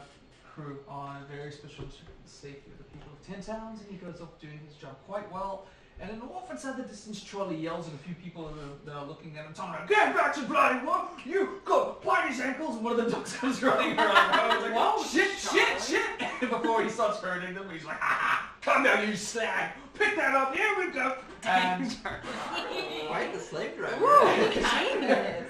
crew on a very special mission for the safety of the people of 10 towns, and he goes off doing his job quite well. And then off inside the distance, Charlie yells at a few people that are looking at him, telling him, "Get back to bloody war! You go bite his ankles!" And one of the dogs comes running around. I was like, "Whoa, shit!" And before he starts hurting them, he's like, "Ah, come down, you slag! Pick that up! Here we go!" And Quite the slave driver. Genius.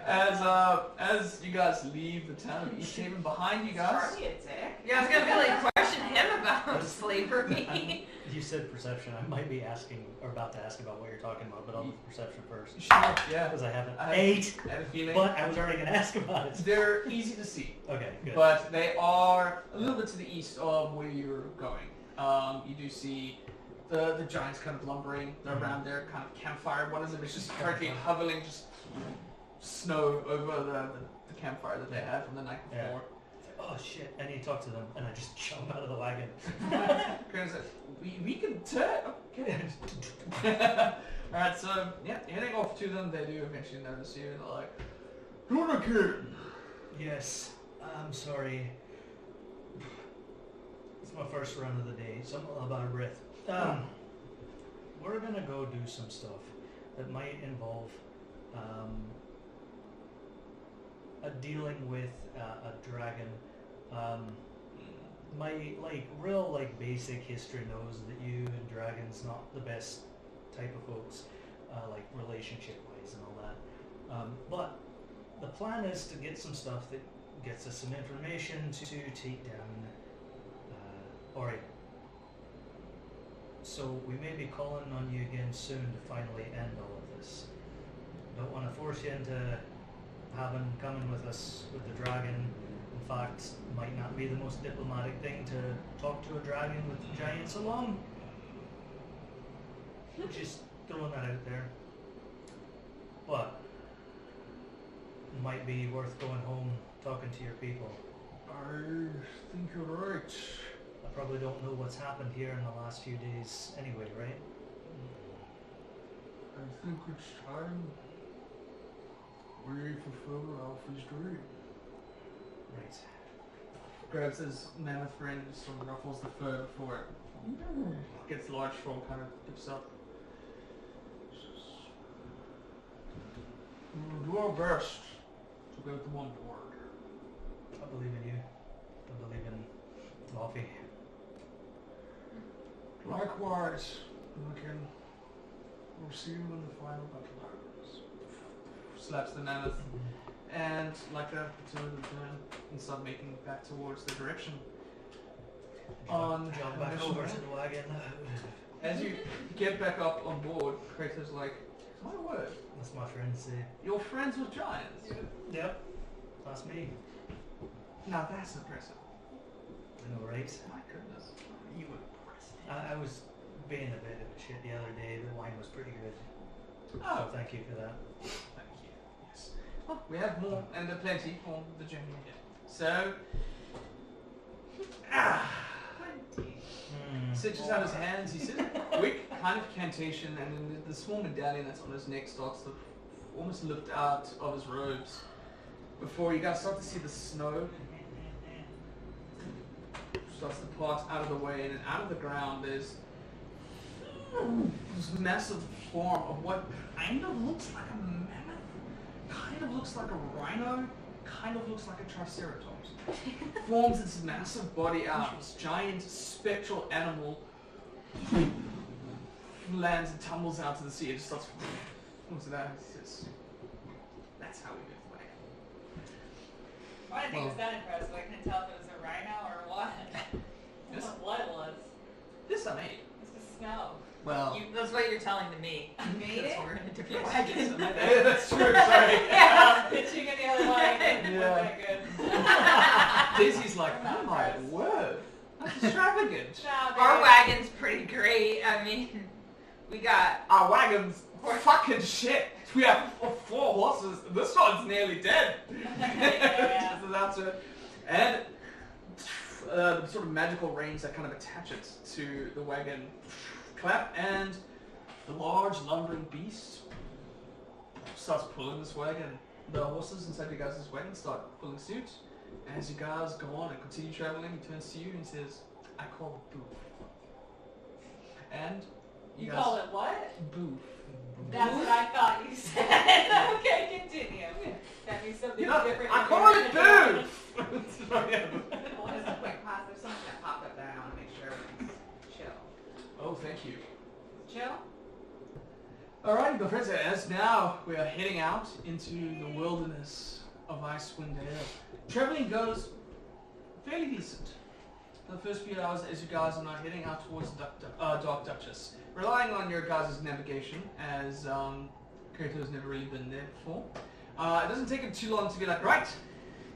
as you guys leave the town of Easthaven behind you guys. Charlie a dick. Yeah, I was gonna be like, question him about slavery. You said perception. I might be asking or about to ask about what you're talking about, but I'll do perception first Sure, yeah. because I haven't. I 8, had a feeling. but I was already going to ask about it. They're easy to see. Okay, good. But they are a little bit to the east of where you're going. You do see the giants kind of lumbering around their kind of campfire. One of them is just currently hovering, just snow over the campfire that they had from the night before. Oh shit! I need to talk to them, and I just jump out of the wagon. Gran's like, we can turn. Okay. Alright, so yeah, heading off to them, they do eventually notice you, and they're like, "Jonathan!" Yes, I'm sorry. It's my first run of the day, so I'm about a breath. We're gonna go do some stuff that might involve dealing with a dragon. My real basic history knows that you and dragons not the best type of folks, relationship wise and all that. But the plan is to get some stuff that gets us some information to take down Ori. So we may be calling on you again soon to finally end all of this. Don't want to force you into coming with us with the dragon. In fact, might not be the most diplomatic thing to talk to a dragon with giants along. Just throwing that out there. But it might be worth going home talking to your people. I think you're right. I probably don't know what's happened here in the last few days anyway, right? I think it's time we fulfill Alfie's dream. Right. Grabs his mammoth ring and just sort of ruffles the fur before it gets large troll kind of dips up. We'll do our best to get them on board. I believe in you. I believe in Alfie. Likewise, Anakin. We'll see you when the final battle happens. Slaps the mammoth, and like the two of them turn and start making it back towards the direction. On Jump back mission over ahead. to the wagon. As you get back up on board, Kratos like, my word, That's my friend say. you're friends with giants. Yep. That's me. Now that's impressive. I know, right? My goodness, you impressed. I was being a bit of a shit the other day. The wine was pretty good. Oh, So thank you for that. thank you. Yes. Well, we have more and plenty for the journey ahead. So, stretches out his hands. He says a quick kind of cantation, and then the small medallion that's on his neck starts to almost lift out of his robes. Before you guys start to see the snow starts to part out of the way, and then out of the ground there's this massive form of what kind of looks like a mammoth, kind of looks like a rhino, kind of looks like a triceratops. Forms its massive body out. This giant spectral animal lands and tumbles out to the sea. It just starts looks at that and says, that's how we get away. I didn't think it was that impressive. I couldn't tell if it was a rhino or what. This- What blood it was. This I made. It's just snow. Well, That's what you're telling to me. You made That's it? what we're gonna do. Yes, I made that. Yeah, that's true, sorry. Yeah, pitching in the other line. Yeah. Wasn't that good? Daisy's like, oh my word, that's extravagant. No, Our dude. wagon's pretty great. I mean, we got Our wagon's fucking shit. We have 4 horses. This one's nearly dead. Yeah. So that's it. And the sort of magical reins that kind of attach it to the wagon clap, and the large lumbering beast starts pulling this wagon. The horses inside you guys' wagon start pulling suit. As you guys go on and continue traveling, he turns to you and says, I call it Boof. And You guys, call it what? Boof. That's what I thought you said. Okay, continue. That means something You know, different. I call it Boof! So, yeah. Well, just a quick pause. There's something that popped up there. I want to make sure everything's chill. Oh, thank you. Chill? Alright, my friends, as now we are heading out into the wilderness of Icewind Dale. Traveling goes fairly decent. For the first few hours as you guys are now heading out towards Dark Duchess. Relying on your guys' navigation, as Kratos has never really been there before. It doesn't take him too long to be like, right,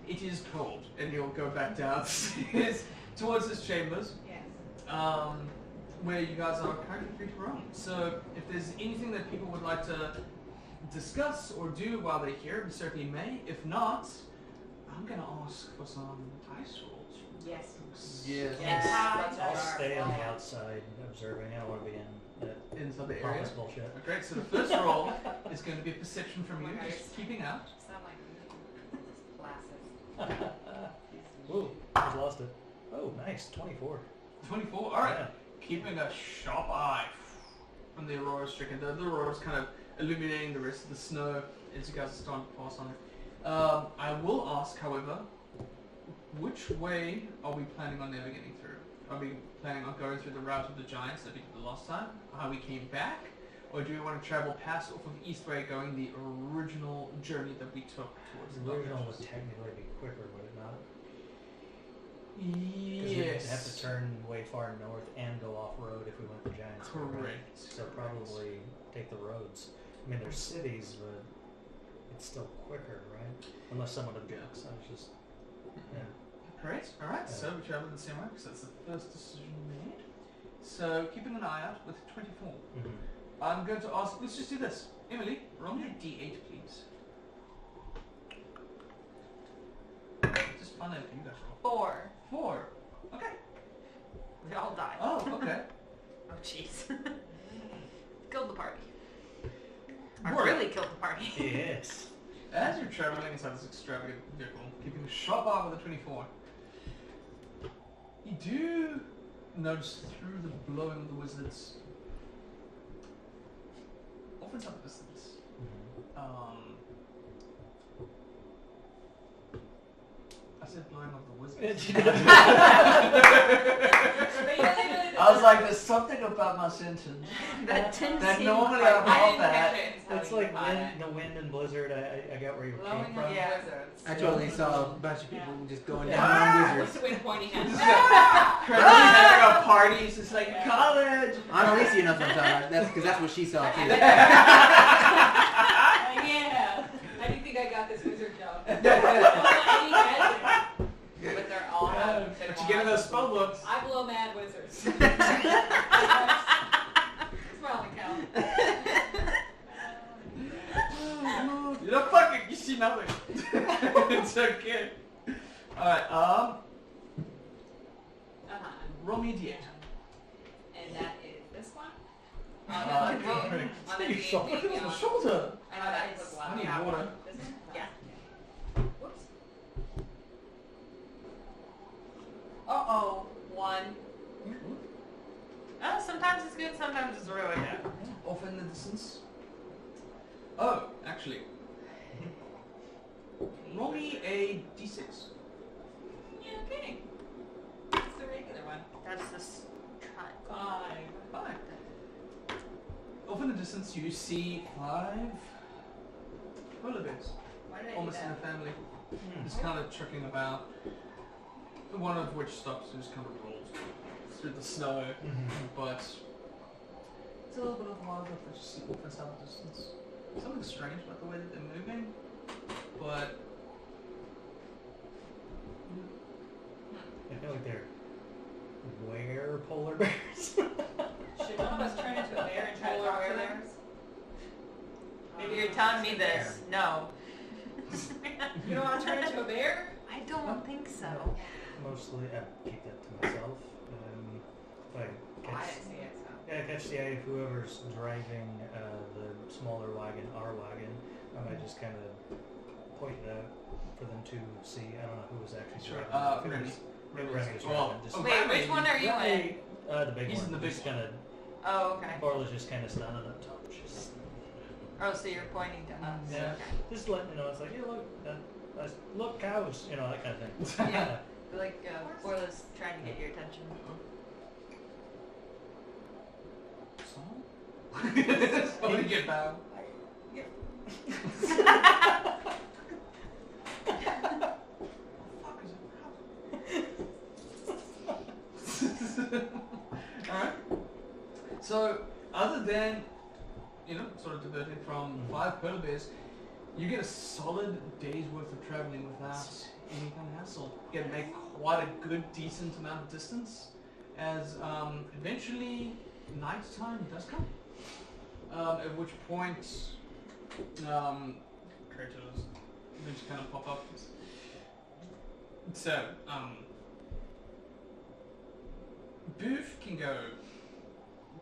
it is cold. And you'll go back downstairs towards his chambers. Yes. Where you guys are currently free to roam. So if there's anything that people would like to discuss or do while they're here, we certainly may. If not, I'm going to ask for some dice rolls. Yes. yes. Yes. I'll stay on the outside observing. I don't want to be in that Inside the area. pompous bullshit. Okay, so the first roll is going to be a perception from you, Oh my God. just keeping out. Sound like classes. Ooh, just lost it. Oh, nice. 24. 24, alright. Yeah. Keeping a sharp eye on the aurora stricken. The aurora's kind of illuminating the rest of the snow as you guys are starting to pass on it. I will ask, however, which way are we planning on navigating through? Are we planning on going through the route of the giants that we did the last time, how we came back? Or do we want to travel past off of Eastway going the original journey that we took towards the The original Dark would Duchess? technically be quicker, would it not? Because we'd have to Yes. turn way far north and go off-road if we went the Giants way, right? Correct. So probably take the roads. I mean, there's cities, but it's still quicker, right? Unless someone objects. I was just... Yeah. Great. Alright, Yeah. so we travel the same way because that's the first decision made. So keeping an eye out with 24. Mm-hmm. I'm going to ask, let's just do this. Emily, roll me a d8, please. Just find out if you guys roll. 4. 4. Okay. We all died. Oh, okay. Oh, jeez. Killed the party. I Right. really killed the party. Yes. As you're traveling inside this extravagant vehicle, keeping a sharp eye with a 24, you do notice through the blowing of the wizards, off in some distance, I said blowing of the wizards. But you really did I I was like, there's something about my sentence That didn't that seem normally quite I'm I off didn't catch at. it until It's you like caught it. the wind and blizzard. I get where you came Blowing from. up Yeah. wizards. I totally saw a bunch of people just going Yeah. down on What's wizards. the wind pointing at? Crazy having a party. It's just like college. Annalise, you know what I'm talking about. That's because that's what she saw too. Yeah. How do you think I got this wizard job? But they're all have But you get in those spell books. I blow mad wizards. That's my only count. You don't fucking. You see nothing. It's okay. Alright, Uh-huh. roll me a d8. And that is this one? Uh, On the pretty- on the Your D&D shoulder. On the one. shoulder. I know that is I one. need Yeah. water. This one? Yeah. Whoops. Uh-oh. One. Oh, sometimes it's good, sometimes it's really bad. Off in the distance. Oh, actually. Roll me a d6. Yeah, okay. It's the regular one. That's this triangle. 5. Fine. Off in the distance, you see 5 polar bears. Why did I Almost do in a that? family. Just kind of trucking about. One of which stops and just kind of rolls through the snow. But it's a little bit of wildlife that you see off inside the distance. Something strange about the way that they're moving. But I feel like they're polar bears. Should one of us turn into a bear and try to talk to them? Maybe you're telling me this. No. You don't want to turn into a bear? I don't think so. Mostly, I keep that to myself. If I I catch, didn't see it, so. yeah, catch the eye of whoever's driving the smaller wagon, our wagon, I might just kind of point it out for them to see. I don't know who was actually Sure. driving. Remy. Remy was Well, driving. Just, oh, Wait, which one are you in? the big He's one. in the big just one. kind of. Oh, okay. Borla's just kind of standing up top. Just, Oh, so you're pointing to us. Yeah. Okay. just letting you know. It's like, yeah, look, cows. You know, that kind of thing. Yeah. Like, Borla's trying to get your attention. So? Oh, you get bound. Alright. So, other than, sort of diverting from 5 polar bears, you get a solid day's worth of traveling without any kind of hassle. You get to make quite a good, decent amount of distance as eventually nighttime does come. At which point, creatures eventually kind of pop up. So, Booth can go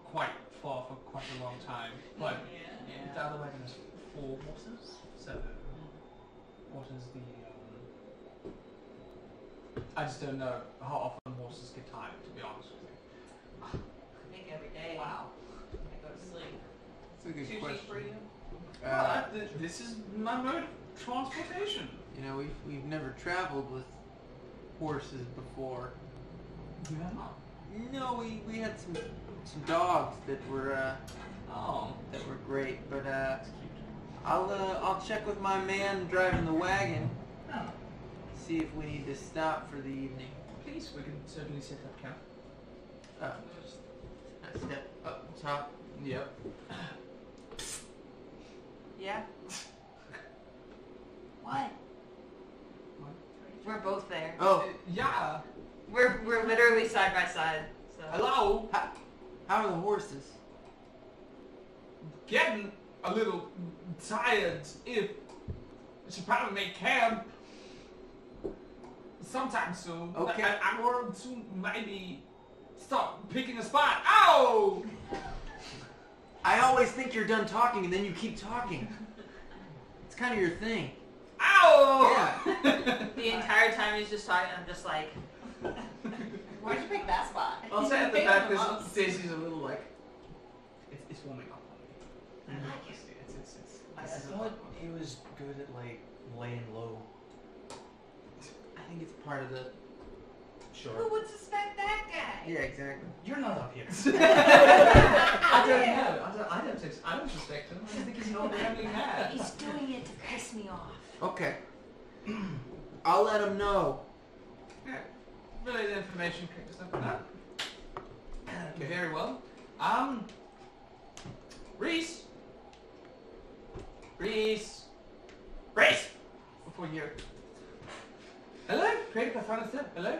quite far for quite a long time, but Yeah. the other wagon has 4 horses, so what is the, I just don't know how often horses get tired, to be honest with you. I think every day. Wow. I go to sleep. That's a good Too cheap question. for you? This is my mode of transportation. We've never traveled with horses before. Yeah. No, we had some dogs that were Oh, great, but I'll check with my man driving the wagon, see if we need to stop for the evening. please, we can certainly set up camp. Step up top. Yep. Yeah. What? We're both there. Oh, Yeah. We're literally side by side. So. Hello. how are the horses? Getting a little tired. If we should probably make camp sometime soon. Okay. I want to maybe start picking a spot. Ow! I always think you're done talking and then you keep talking. It's kind of your thing. Ow! The entire time he's just talking, I'm just like, Why'd you pick that spot? I'll say at the You back, picked the because most. Stacey's a little like, it's warming up on me. I like it. I This is a thought lot. he was good at like laying low. I think it's part of the Sure. Who would suspect that guy? Yeah, exactly. You're not up here. I don't know. I don't suspect him. I just think he's an old rambling man. He's doing it to piss me off. Okay. I'll let him know. Yeah. Relay the information. Just like that. Okay, very well. Reese. Before you. Hello, Craig. I found it, sir. Hello.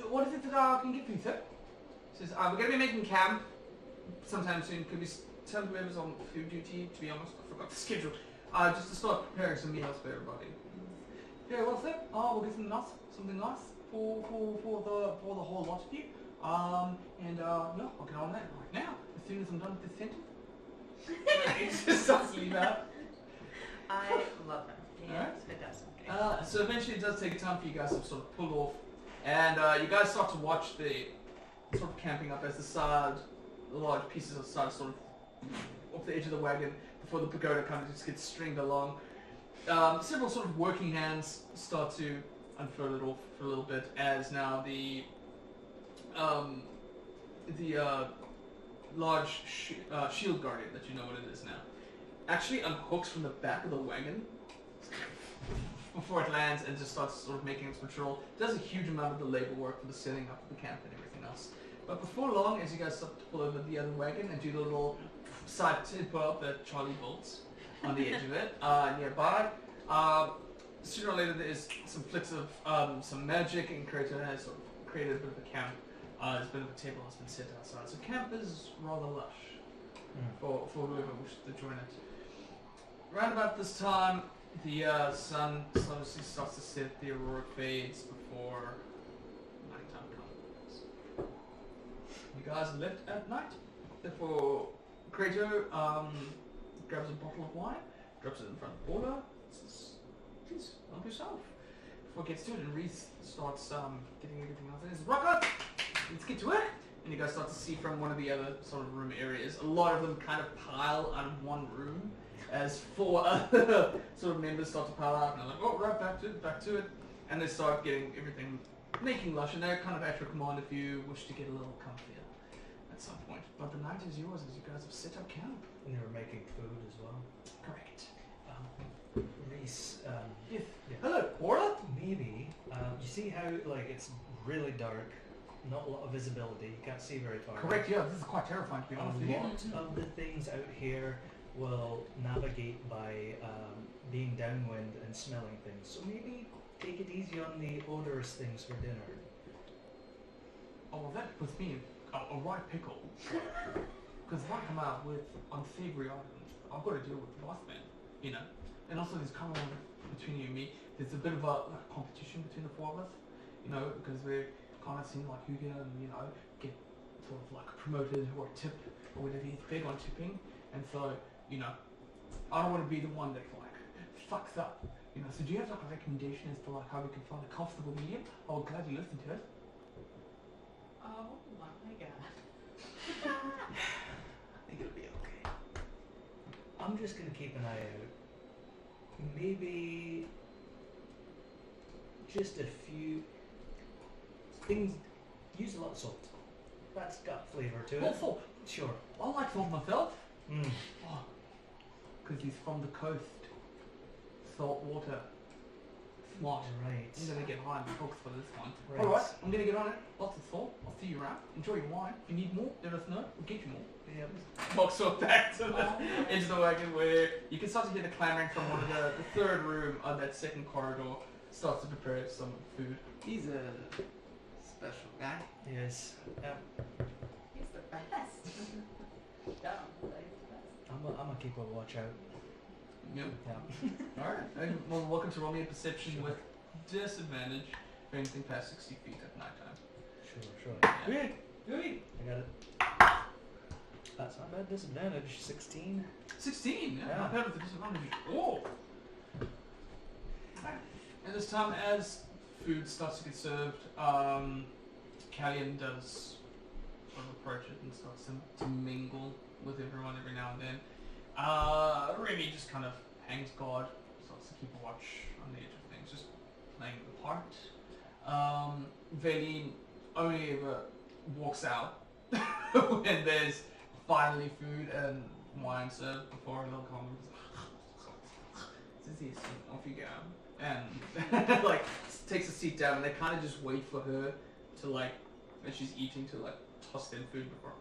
What is it that I can get for you, sir? Says we're gonna be making camp sometime soon. Could be some members on food duty. To be honest, I forgot the schedule. Just to start preparing some meals for everybody. Yeah, well, sir. We'll get something nice for the whole lot of you. I'll get on that right now. As soon as I'm done with this sentence. It just starts to leave out. I love him. He Alright. is fantastic. So eventually it does take time for you guys to sort of pull off, and you guys start to watch the sort of camping up as the large pieces of start sort of off the edge of the wagon before the pagoda kind of just gets stringed along. Several sort of working hands start to unfurl it off for a little bit as now the large shield guardian that you know what it is now actually unhooks from the back of the wagon before it lands and just starts sort of making its patrol. Does a huge amount of the labor work for the setting up of the camp and everything else. But before long, as you guys start to pull over the other wagon and do the little side tip up that Charlie bolts on the edge of it nearby, sooner or later there is some flicks of some magic, and Kratos has sort of created a bit of a camp. There's a bit of a table has been set outside. So camp is rather lush for whoever wishes to join it. Around about this time, the sun slowly starts to set, the aurora fades before nighttime comes. You guys are left at night. Therefore, Kratos grabs a bottle of wine, drops it in front of the border, says, please, help yourself. Before it gets to it, and Reese starts getting everything else. He says, rock up! Let's get to it! And you guys start to see from one of the other sort of room areas, a lot of them kind of pile out of one room, as four other sort of members start to pile out, and they're like, oh, right, back to it. And they start getting everything making lush, and they're kind of at your command if you wish to get a little comfier at some point. But the night is yours as you guys have set up camp. And they were making food as well. Correct. Reese, Yes. yeah. Hello, Orla? Maybe, you see how like it's really dark, not a lot of visibility, you can't see very far. Correct, yeah, this is quite terrifying to be honest with A you. lot of the things out here will navigate by being downwind and smelling things. So maybe take it easy on the odorous things for dinner. Oh, well, that puts me in a right pickle. Because if I come out with unsavory items, I've got to deal with the boss man, you know? And also there's kind of between you and me, there's a bit of a competition between the four of us, you know, because we're kind of seeing like who can, you know, get sort of like promoted or tip or whatever. He's big on tipping, and so, you know, I don't want to be the one that like fucks up, you know. So do you have like a recommendation as to like how we can find a comfortable medium? I would gladly listen to it. Oh my god. I think it'll be okay. I'm just gonna keep an eye out. Maybe just a few things. Use a lot of salt. That's got flavour to it. What salt? Sure. I like salt myself. Mm. Oh, because he's from the coast. Salt water. Smart. Right. I'm gonna get high on the hooks for this one. Right. Alright, I'm gonna get on it. Lots of salt. I'll see you around. Enjoy your wine. If you need more, let us know. We'll get you more. Yep. Box off back to into the wagon where you can start to hear the clamoring from one of the third room of that second corridor. Starts to prepare some food. He's a special guy. Yes. He's the best. Dumb, but he's the best. I'm gonna keep a watch out. Yep. Yeah. Alright. Well, welcome to Roll Me a Perception with disadvantage for anything past 60 feet at nighttime. Sure. Yeah. I got it. That's not bad. Disadvantage 16. 16, yeah. Yeah. Not bad with the disadvantage. Oh! And this time, as food starts to get served, Callian does sort of approach it and starts to mingle with everyone every now and then. Remy just kind of hangs guard, starts to keep a watch on the edge of things, just playing the part. Valine only ever walks out when there's finally food and wine served before a little comment. This is off you go. And like takes a seat down and they kind of just wait for her to like, when she's eating, to like toss in food before.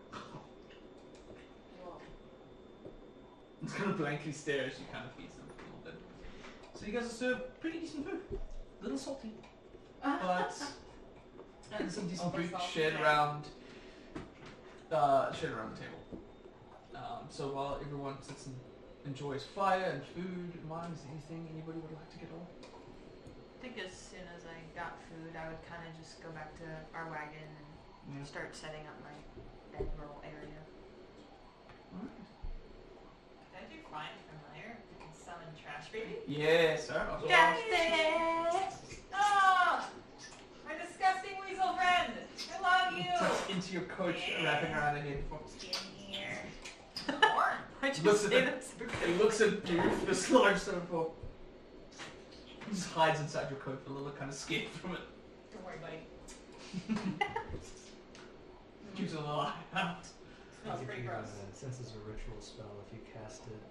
It's kind of blankly stare as she kind of feeds them a little bit. So you guys are served pretty decent food. A little salty. But and some decent food shared around the table. So while everyone sits and enjoys fire and food and wine, is there anything anybody would like to get on? I think as soon as I got food, I would kind of just go back to our wagon and start setting up my bedroll area. Alright. Can I do find familiar and summon trash baby? Yes, sir. Justice! Oh! My disgusting weasel friend! I love you! Tucks into your coach, wrapping around the head. Get in here. I just Looks at say it. that's the It looks at you, this large centerfold. Just hides inside your coat, a little kind of scared from it. Don't worry, buddy. Keeps a little eye out. Smells pretty gross. Since it's a ritual spell, if you cast it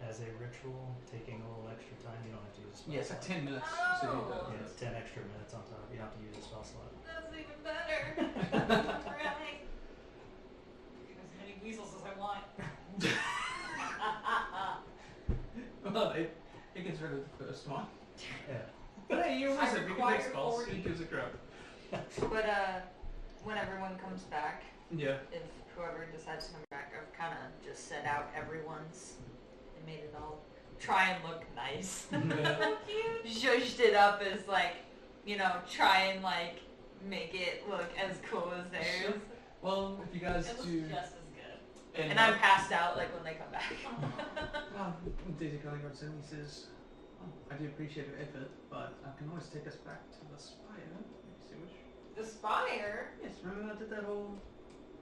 as a ritual, taking a little extra time, you don't have to use a spell Yeah, it's like slot. 10 minutes. So you Oh. do Yeah, it's 10 extra minutes on top. You don't have to use a spell slot. That's even better. Right. As many weasels as I want. Well, it gets rid of the first one. Yeah. But hey, you're a I wizard. You can make require spells. 40. It gives a grab. But when everyone comes back, Yeah. if whoever decides to come back, I've kind of just set out everyone's and made it all try and look nice. Yeah. Zhuzhed it up as like, you know, try and like make it look as cool as theirs. Well, if you guys It looks do just as good. And I'm passed out like when they come back. Well, Daisy Culling runs in and he says, oh, I do appreciate your effort, but I can always take us back to the spire if you wish. The spire? Yes, remember I did that whole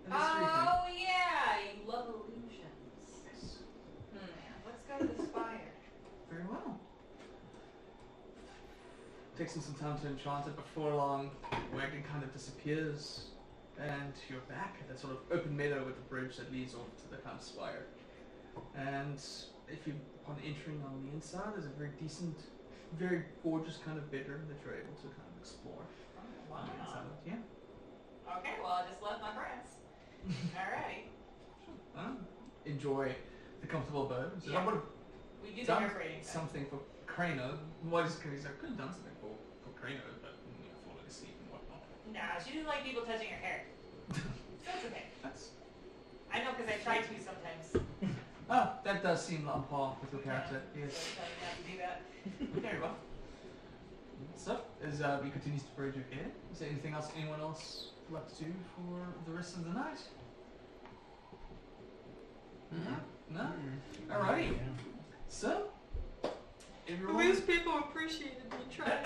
mystery Oh yeah, you love illusions. thing? Yes. Let's go to the spire. Very well. Takes him some time to enchant it. Before long, wagon kind of disappears, and you're back at that sort of open meadow with the bridge that leads off to the kind of spire. And if you, upon entering on the inside, there's a very decent, very gorgeous kind of bedroom that you're able to kind of explore. Oh, On the wow. inside of it, yeah. Okay, well I just left my friends. Alrighty. Enjoy the comfortable abode. So Yeah. I would have We do the done hair braiding thing. something for Crano. What is because I could have done something for Crano, but falling asleep and whatnot. Nah, she doesn't like people touching her hair. So it's okay. That's I know because I try to sometimes. that does seem on par with your character. Yeah, Yes. so I tell you not to do that. Very well. So as he continues to braid your hair, is there anything else anyone else would like to do for the rest of the night? No. Alrighty. Yeah. So everyone. These people appreciated me trying,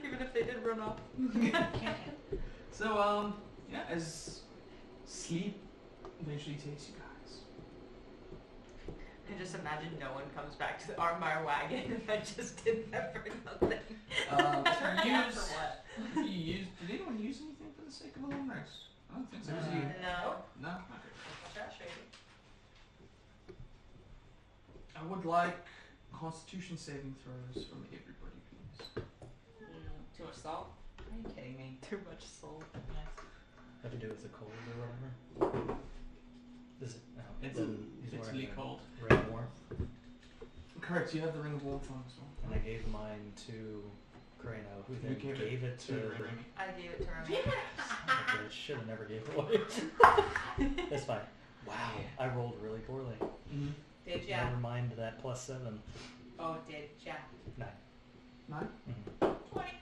even if they did run off. So yeah, as sleep eventually takes you guys. I just imagine no one comes back to my wagon and I just did that for nothing. Yeah, for what? Did anyone use anything for the sake of a long rest? I don't think so. Was you? No. No? Okay. Trash baby. I would like Constitution saving throws from everybody, please. Too much salt? Are you kidding me? Too much salt. Have to do with the cold or whatever. Is it? No. It's then he's bitterly wearing cold. the ring of warmth. Correct, you have the ring of warmth on as well. And I gave mine to Crano, who then gave gave it to. Remy. I gave it to Remy. Okay, should have never gave it away. That's fine. Wow, I rolled really poorly. Mm-hmm. Did ya? Never mind that +7. Oh, did ya? 9. 9? Mm-hmm.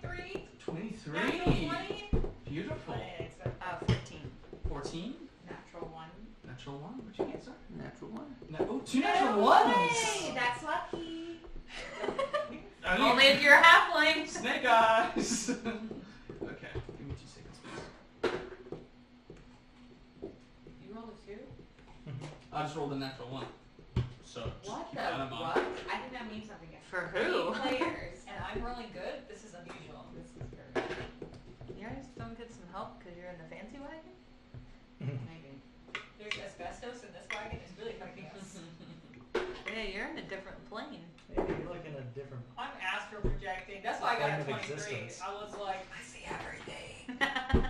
23? 23! Natural 20? Beautiful. I didn't expect that. 14. 14? Natural 1. Natural 1? What'd you get, sir? Natural one. Oh, 2 natural ones! Hey, that's lucky. Only if you're a halfling. Snake eyes! Okay, give me 2 seconds, please. You rolled a 2? I just rolled a natural 1. So, What keep the that in mind. what? I think that means something. For who? 8 players, and I'm rolling good? This is unusual. This is very help because you're in the fancy wagon? Maybe. There's asbestos in this wagon. It's really affecting us. Yeah, you're in a different plane. Maybe you're like in a different. I'm astral projecting. That's why I got a Plane of 23. existence. I was like, I see everything.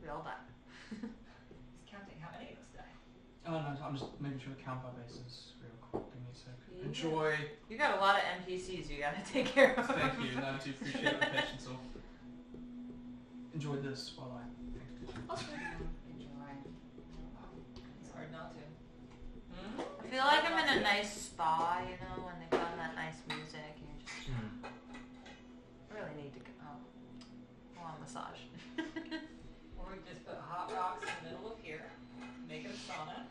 We all die. He's counting how many of us die. Oh no, I'm just making sure to count by bases real quick. Give me a sec. Yeah. Enjoy. You got a lot of NPCs you gotta take care of. Thank you. No, I do appreciate the patience. So enjoy this while I think. Enjoy. It's hard not to. I feel like I'm in a nice spa, you know, when they've done that nice music and you just really need to go. Oh, I want a massage. Or we just put hot rocks in the middle of here, make it a sauna.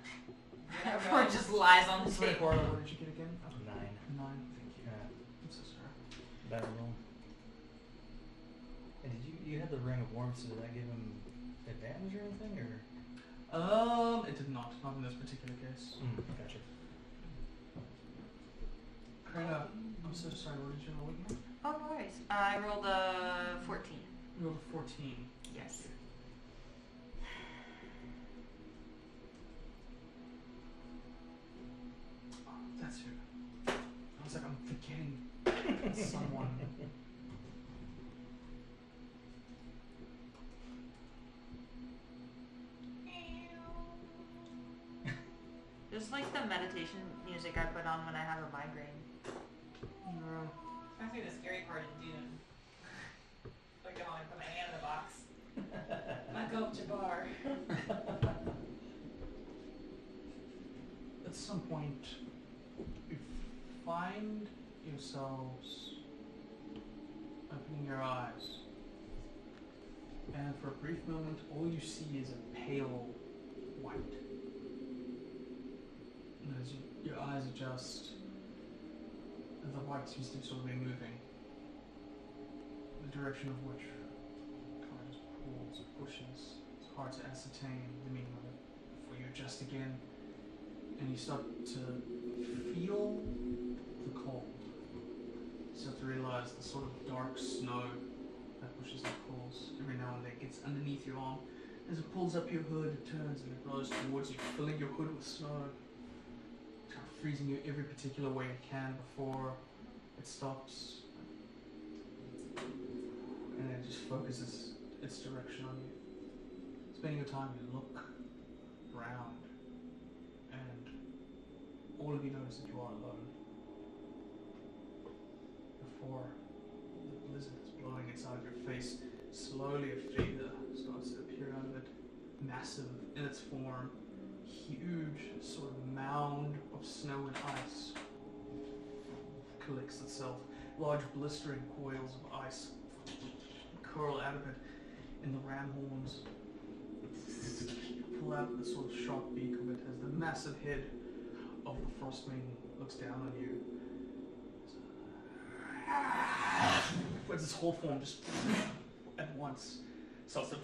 Everyone just lies on the Sorry, table. Cora, what did you get again? 9. 9. Thank you. Yeah. I'm so sorry. Better roll. And did you had the ring of warmth? So did that give him advantage or anything, or? It did not. Not in this particular case. Gotcha. Krena, I'm so sorry. What did you roll again? Oh, no worries. I rolled a 14. You rolled a 14. Yes. Oh, that's who. I was like, I'm forgetting someone. Just like the meditation music I put on when I have a migraine. No. I think the scary part is Dune. Like, I want to put my hand in the box. Michael Jabbar. At some point, you find yourselves opening your eyes, and for a brief moment, all you see is a pale white. And as your eyes adjust, the white seems to sort of be moving, the direction of which kind of just pulls, pushes. It's hard to ascertain the meaning of it before you adjust again. And you start to feel the cold. You start to realize the sort of dark snow that pushes and pulls every now and then gets underneath your arm. As it pulls up your hood, it turns and it blows towards you, filling your hood with snow, kind of freezing you every particular way it can before it stops. And it just focuses its direction on you. Spending your time, you look around. And all of you notice that you are alone. Before the blizzard is blowing inside your face, slowly a figure starts to appear out of it, massive in its form, huge sort of mound of snow and ice collects itself. Large blistering coils of ice curl out of it in the ram horns. Pull out the sort of sharp beak of it as the massive head of the Frostwing looks down on you. As this whole form just at once starts to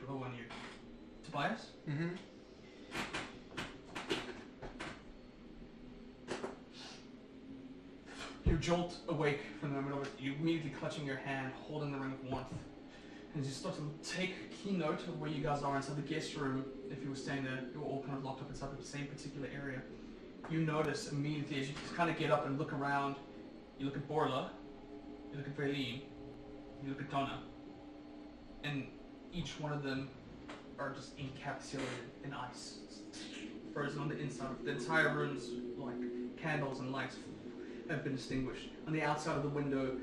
blow on you. Tobias? Mm-hmm. You jolt awake from the moment of it. You immediately clutching your hand, holding the ring of warmth. And you start to take key note of where you guys are inside the guest room. If you were staying there, you were all kind of locked up inside the same particular area. You notice immediately as you kind of get up and look around, you look at Borla, you look at Verleen, you look at Donna, and each one of them are just encapsulated in ice, frozen on the inside. The entire room's like candles and lights have been extinguished. On the outside of the window,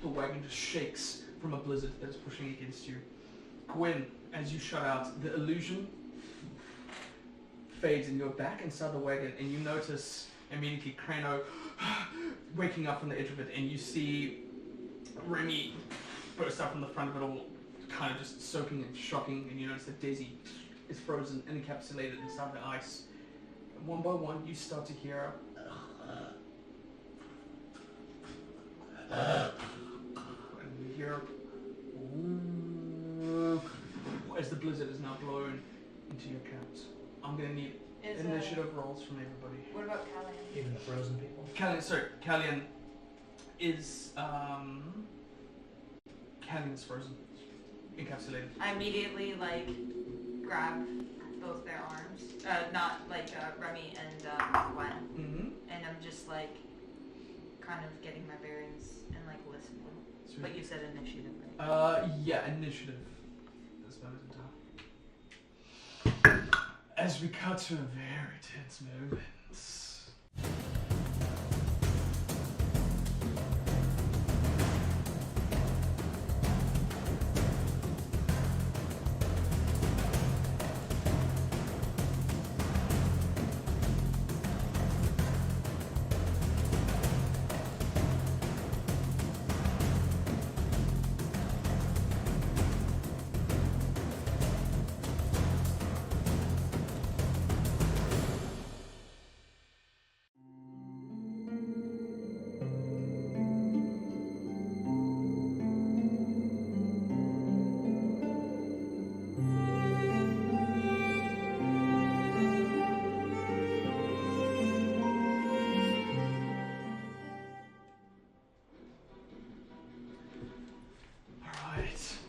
the wagon just shakes from a blizzard that is pushing against you. Gwen, as you shut out, the illusion fades and you're back inside the wagon, and you notice immediately Crano waking up from the edge of it, and you see Remy burst out from the front of it all, kind of just soaking and shocking, and you notice that Daisy is frozen and encapsulated inside the ice. And one by one, you start to hear and you hear as the blizzard is now blown into your camps. I'm gonna need initiative rolls from everybody. What about Callian? Even the frozen people. Callian is cannon is frozen, encapsulated. I immediately like grab both their arms, not like Remy and Gwen, and I'm just like kind of getting my bearings and like listening. Sweet. But you said initiative, right? Yeah, initiative. This moment in time. As we cut to a very tense moment.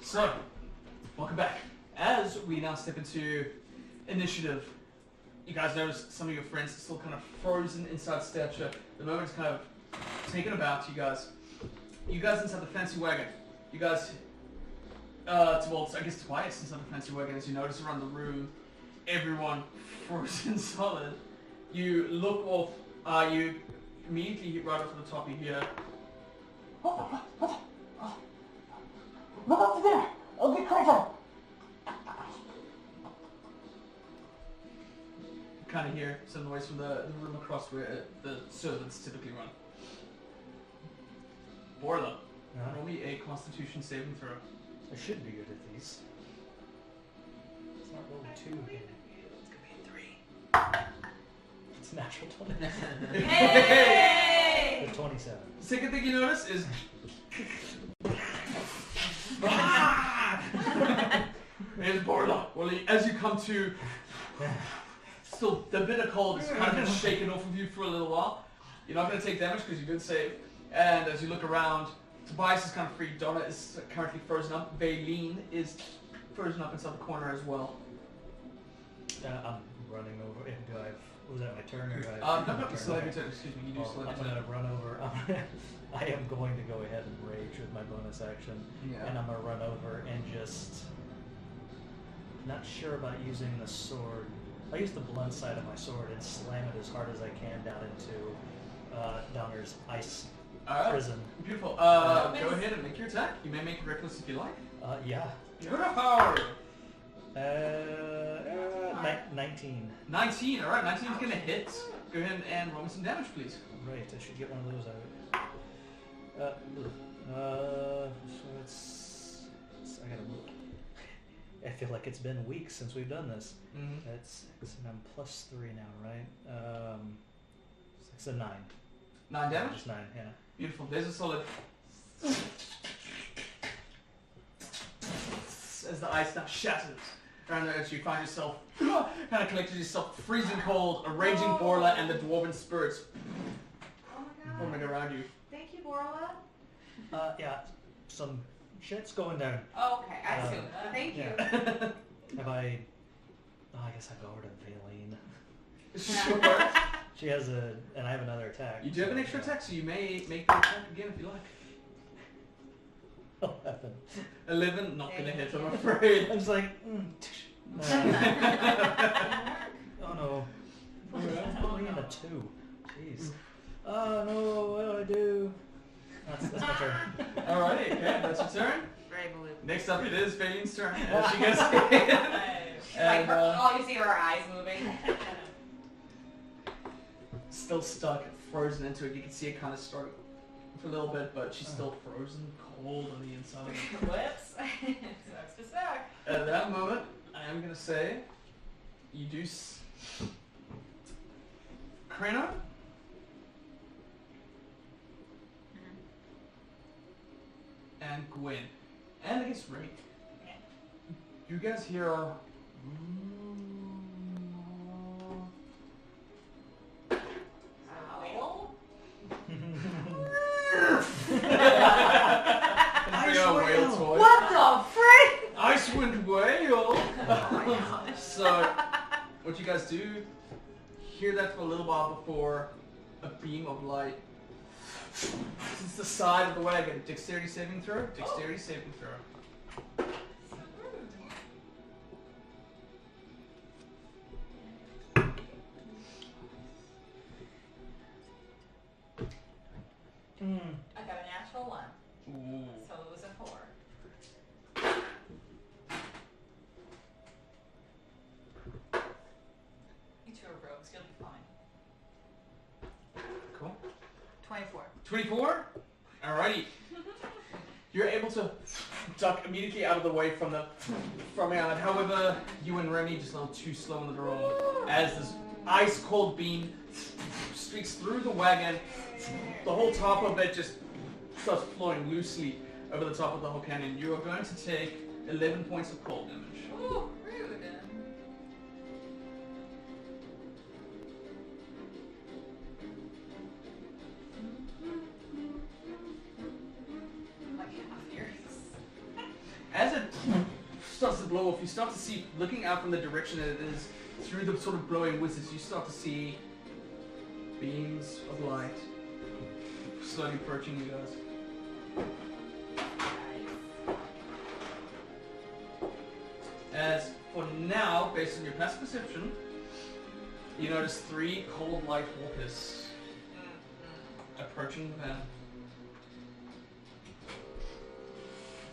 So, welcome back. As we now step into initiative, you guys notice some of your friends are still kind of frozen inside statue. The moment's kind of taken about you guys. You guys inside the fancy wagon. You guys, well, I guess twice inside the fancy wagon, as you notice around the room, everyone frozen solid. You look off, you immediately hit right off the top, you hear, Look up there! I'll get closer! kind of hear some noise from the room across where the servants typically run. Borla, roll me a Constitution saving throw. I should be good at these. It's not roll 2 again. It's gonna be a 3. It's natural 20. Hey! The 27. Second thing you notice is It's Borla. Well, as you come to, still the bitter cold is kind of been shaken off of you for a little while. You're not going to take damage because you did save. And as you look around, Tobias is kind of free. Donna is currently frozen up. Valine is frozen up inside the corner as well. I'm running over. Do I have, was that my turn or do I have No, my you turn? still have Okay. your turn. Excuse me, you do Well, still have I'm your going turn. to run over. I am going to go ahead and rage with my bonus action. Yeah. And I'm going to run over and just... Not sure about using the sword. I'll use the blunt side of my sword and slam it as hard as I can down into Donner's ice prison. Beautiful. Go ahead and make your attack. You may make it reckless if you like. Yeah. Beautiful. 19. 19. All right, 19 is going to hit. Go ahead and roll me some damage, please. Right, I should get one of those out. So it's I gotta look. I feel like it's been weeks since we've done this. That's and I'm +3 now, right? 6 and 9. 9 damage? Just 9, yeah. Beautiful. There's a solid. As the ice now shatters, and as you find yourself kind of collected yourself, freezing cold, a raging Borla, and the dwarven spirits Oh my forming god. around you. Thank you, Borla. Yeah, some shit's going down. Oh, okay, I assume that. Thank you. Have I... Oh, I guess I go over to Valine. Sure. She has a... And I have another attack. You do have an extra attack, so you may make the attack again if you like. 11. 11, not gonna hit, I'm afraid. I was like... Oh no. Put me in a 2. Jeez. Oh no, what do I do? That's my turn. Alrighty, okay, that's your turn. Very blue. Next up, it is Valine's turn. As she gets hit. Like, And, all you see are her eyes moving. still stuck, frozen into it. You can see it kind of start for a little bit, but she's still frozen cold on the inside of it. Whoops. Sucks to suck. At that moment, I am gonna say, you do Krano? And Gwen. And I guess Ray. You guys hear a... Owl? Bring out a whale toy. hear that for a little while before a beam of light hits the side of the wagon. Dexterity saving throw. Dexterity saving throw. I got a natural 1. Ooh. So it was a 4. You two are rogues, you'll be fine. Cool. 24. 24? Alrighty. You're able to duck immediately out of the way from Alan. However, you and Remy just a little too slow in the draw as this ice cold beam streaks through the wagon. The whole top of it just starts flowing loosely over the top of the whole canyon. You are going to take 11 points of cold damage. Ooh, rude. Like half yours. As it starts to blow off, you start to see, looking out from the direction it is, through the sort of blowing whizzes, you start to see beams of light slowly approaching you guys. As for now, based on your past perception, you notice 3 cold light walkers approaching the van.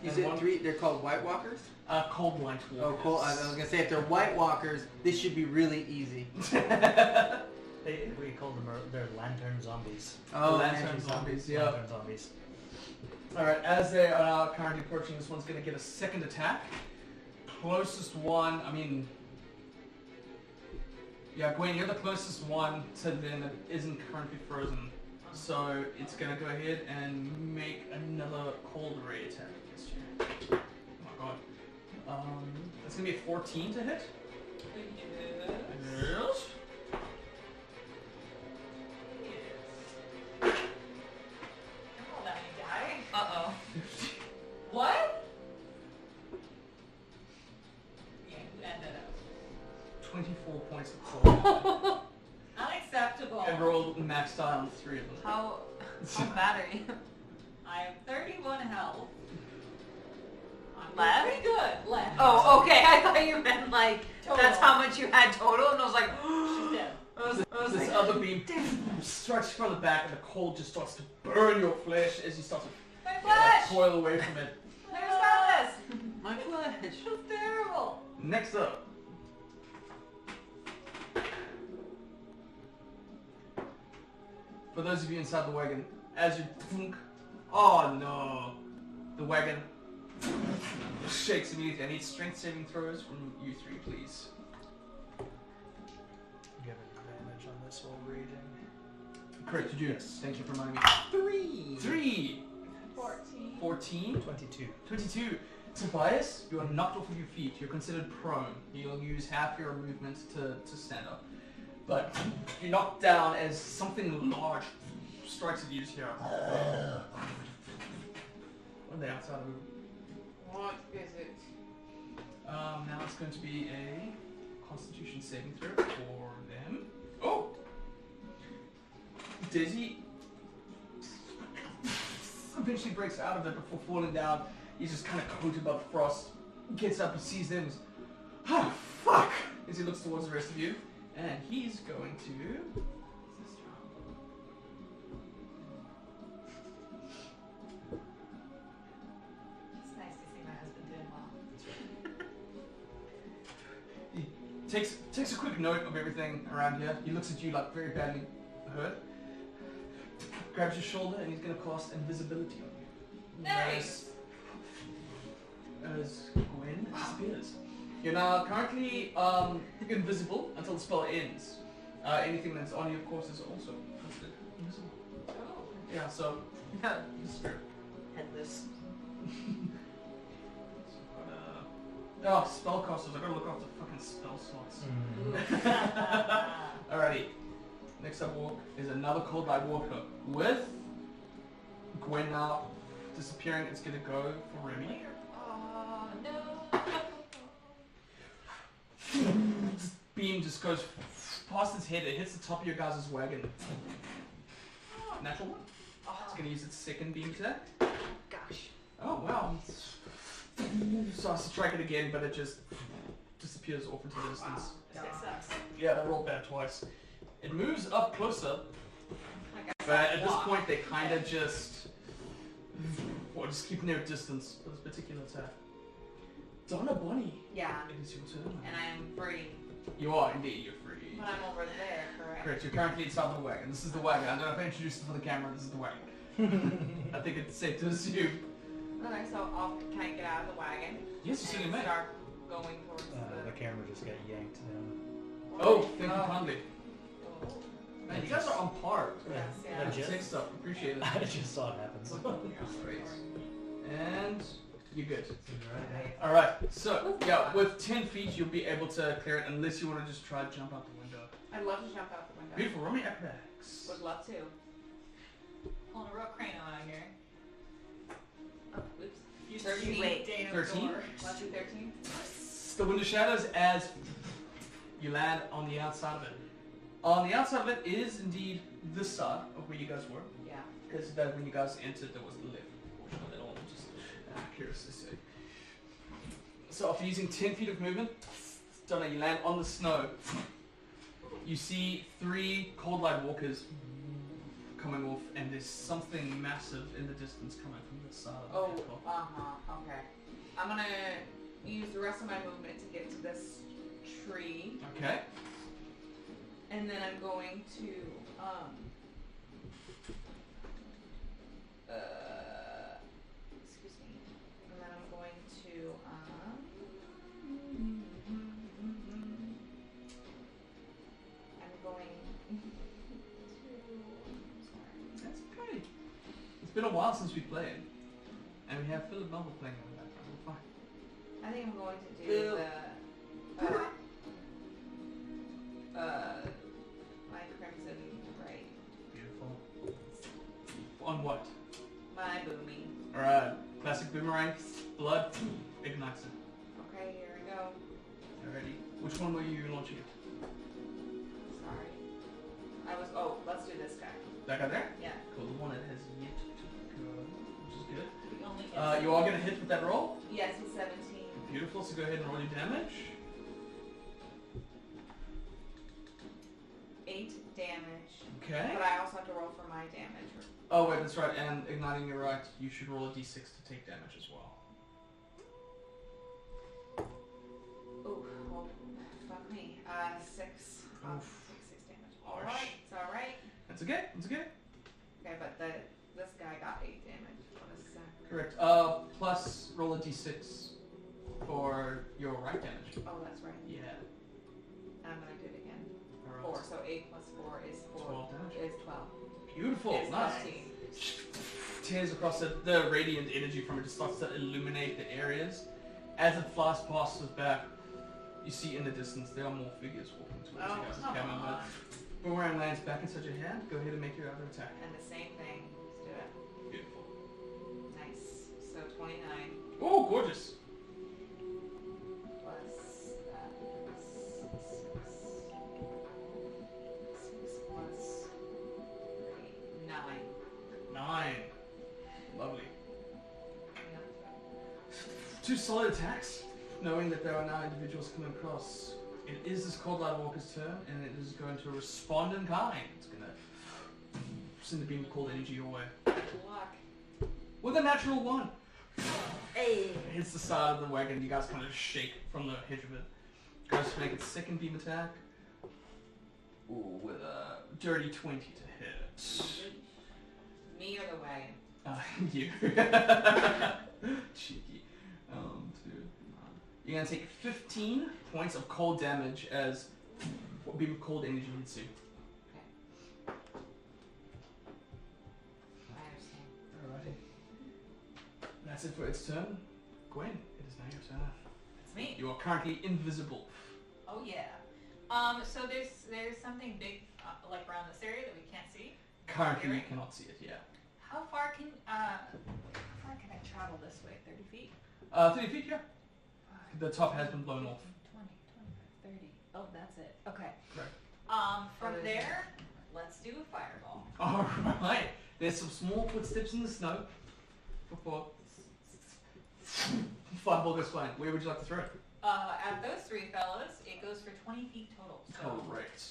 You And said one- 3, they're called White Walkers? Cold light walkers. Oh, cool. I was going to say, if they're White Walkers, this should be really easy. We call them they're lantern zombies. Oh, Lantern zombies, yeah. Lantern zombies. Alright, as they are now currently approaching, this one's going to get a second attack. Closest one, I mean... Yeah, Gwen, you're the closest one to them that isn't currently frozen. So it's going to go ahead and make another cold ray attack against you. Oh my god. That's going to be a 14 to hit. Yes. Oh, that may die. Uh-oh. What? Yeah, you ended up. 24 points of cold damage. Unacceptable. And rolled maxed out on 3 of them. How bad are you? I have 31 health. I'm Left? pretty good. Left. Oh, okay. I thought you meant like Total. that's how much you had total, and I was like, She's dead. I was This like, other beam strikes from the back, and the cold just starts to burn your flesh as you start to My flesh! coil away from it. Never stop this. My flesh. It's terrible. Next up. For those of you inside the wagon, as you thunk, oh no, the wagon shakes immediately. I need strength saving throws from you 3, please. You have an advantage on this while raging. Correct, you do. Yes. Thank you for reminding me. 3. 3, 14. 14, 22. 22. Tobias, you are knocked off of your feet. You're considered prone. You'll use half your movement to stand up. But you're knocked down as something large strikes at you just here. On the outside of the room. what is it? Now it's going to be a Constitution saving throw for them. Oh! Daisy eventually breaks out of it before falling down. He's just kind of coated by the frost. Gets up and sees them. Oh, fuck! As he looks towards the rest of you. And he's going to... It's nice to see my husband doing well. He takes a quick note of everything around here. He looks at you like very badly hurt. Grabs your shoulder and he's going to cast invisibility on you. Nice. As Gwen disappears. You're now currently invisible until the spell ends. Anything that's on you, of course, is also considered invisible. Oh. Yeah, so disappear. Headless. Oh, spellcasters! I gotta look after fucking spell slots. Alrighty. Next up walk is another cold light walker with Gwen now disappearing. It's gonna go for Remy. Oh, no. Beam just goes past its head. It hits the top of your guys' wagon. Natural one. It's going to use its second beam attack. Gosh. Oh, wow. So I strike it again, but it just disappears off into the distance. This guy sucks. Yeah, I rolled bad twice. It moves up closer, but at this point they kind of just keeping their distance for this particular attack. Donna Bonnie, Yeah. it is your turn. And I am free. You are indeed, you're free. But I'm over there, correct? Correct, you're currently inside the wagon. This is the wagon. I don't know if I introduced it for the camera, this is the wagon. I think it's safe to assume. Okay, so can I get out of the wagon? Yes, you certainly may. Start going towards The camera just got yanked down. Oh, thank you kindly. Oh. Man, you guys are on par. Yes, yeah. That's sick stuff, appreciate it. I just saw it happen. Great. And you're good. Right. Alright, so yeah, with 10 feet you'll be able to clear it unless you want to just try to jump out the window. I'd love to jump out the window. Beautiful, roll me acrobatics. Would love to. Pulling a real crano out here. Oh, oops. You 13. Wait, Dana 13? Door. 1, 2, 13? The window shadows as you land on the outside of it. On the outside of it is indeed this side of where you guys were. Yeah. Because that when you guys entered there was the left portion of it all, just curious to see. So after using 10 feet of movement, Donna, you land on the snow. You see 3 cold light walkers coming off, and there's something massive in the distance coming from this side of the Oh, vehicle. okay. I'm gonna use the rest of my movement to get to this tree, Okay. and then I'm going to, excuse me, and then I'm going to, That's okay. It's been a while since we played. And we have Philip Noble playing in the background. We're fine. I think I'm going to do my crimson right. Beautiful. On what? My booming. Alright. Classic boomerang. Blood. Ignites it. Okay, here we go. Alrighty. Which one were you launching it? Sorry. Let's do this guy. That guy there? Yeah. Cool. The one that has yet to go, which is good. The only You are going to hit with that roll. Yes, he's 17. Beautiful. So go ahead and roll your damage. 8 damage. Okay. But I also have to roll for my damage. Oh wait, that's right. And igniting your right, you should roll a d6 to take damage as well. Ooh, well, fuck me. 6. Oof. 6 damage. Harsh. Alright, it's alright. That's okay. That's okay. Okay, but this guy got 8 damage. What a sec. Correct. Plus roll a d6 for your right damage. Oh, that's right. Yeah. And I'm gonna do it again. Alright. 4, so 8 plus 4 is 4. 12 damage. Is 12. Beautiful. It's Nice. 15. Tears across it. The radiant energy from it just starts to illuminate the areas. As it flies past his back, you see in the distance there are more figures walking towards you guys. come Coming, on. but boomerang lands back inside your hand. Go ahead and make your other attack. And the same thing. Let's do it. Beautiful. Nice. So 29 Oh, gorgeous. plus 6 plus 3, 9. 9. Lovely. 2 solid attacks, knowing that there are now individuals coming across. It is this Cold Light Walker's turn, and it is going to respond in kind. It's going to send a beam of cold energy your way. Good luck. With a natural 1. Hey. It hits the side of the wagon. You guys kind of shake from the hedge of it. Goes to make its second beam attack. Ooh, with a dirty 20 to hit. Me or the wagon? You. Cheeky. 2, 9. You're gonna take 15 points of cold damage as what beam of cold energy hits you. I understand. Alrighty. That's it for its turn. Gwen, it is now your turn. It's me. You are currently invisible. Oh yeah. So there's something big like around this area that we can't see. Currently, you Area? cannot see it. Yeah. How far can I travel this way? 30 feet? 30 feet. Yeah. The top has been blown off. 20, 25, 30. Oh, that's it. Okay. Correct. From there, let's do a fireball. Alright. There's some small footsteps in the snow. Before fireball goes flying. Where would you like to throw it? At those three fellas, it goes for 20 feet total. So Correct.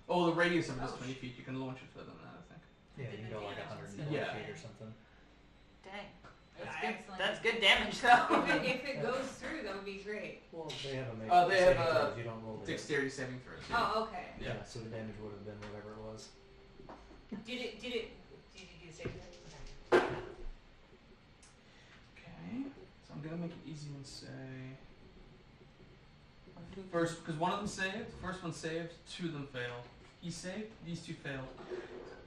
Oh, the radius of it is 20 feet. You can launch it further than that, I think. Yeah, you can go like 120 Yeah. feet or something. Dang. Yeah, That's good. excellent. That's good damage though. If it goes through, that would be great. Well, they have a make They have saving a throws, you don't roll the hit. Dexterity saving throws. Yeah. Oh, okay. Yeah. Yeah, so the damage would have been whatever it was. Did you do the same thing? Okay. So I'm gonna make it easy and say first, because one of them saved. First one saved. Two of them failed. He saved. These two failed.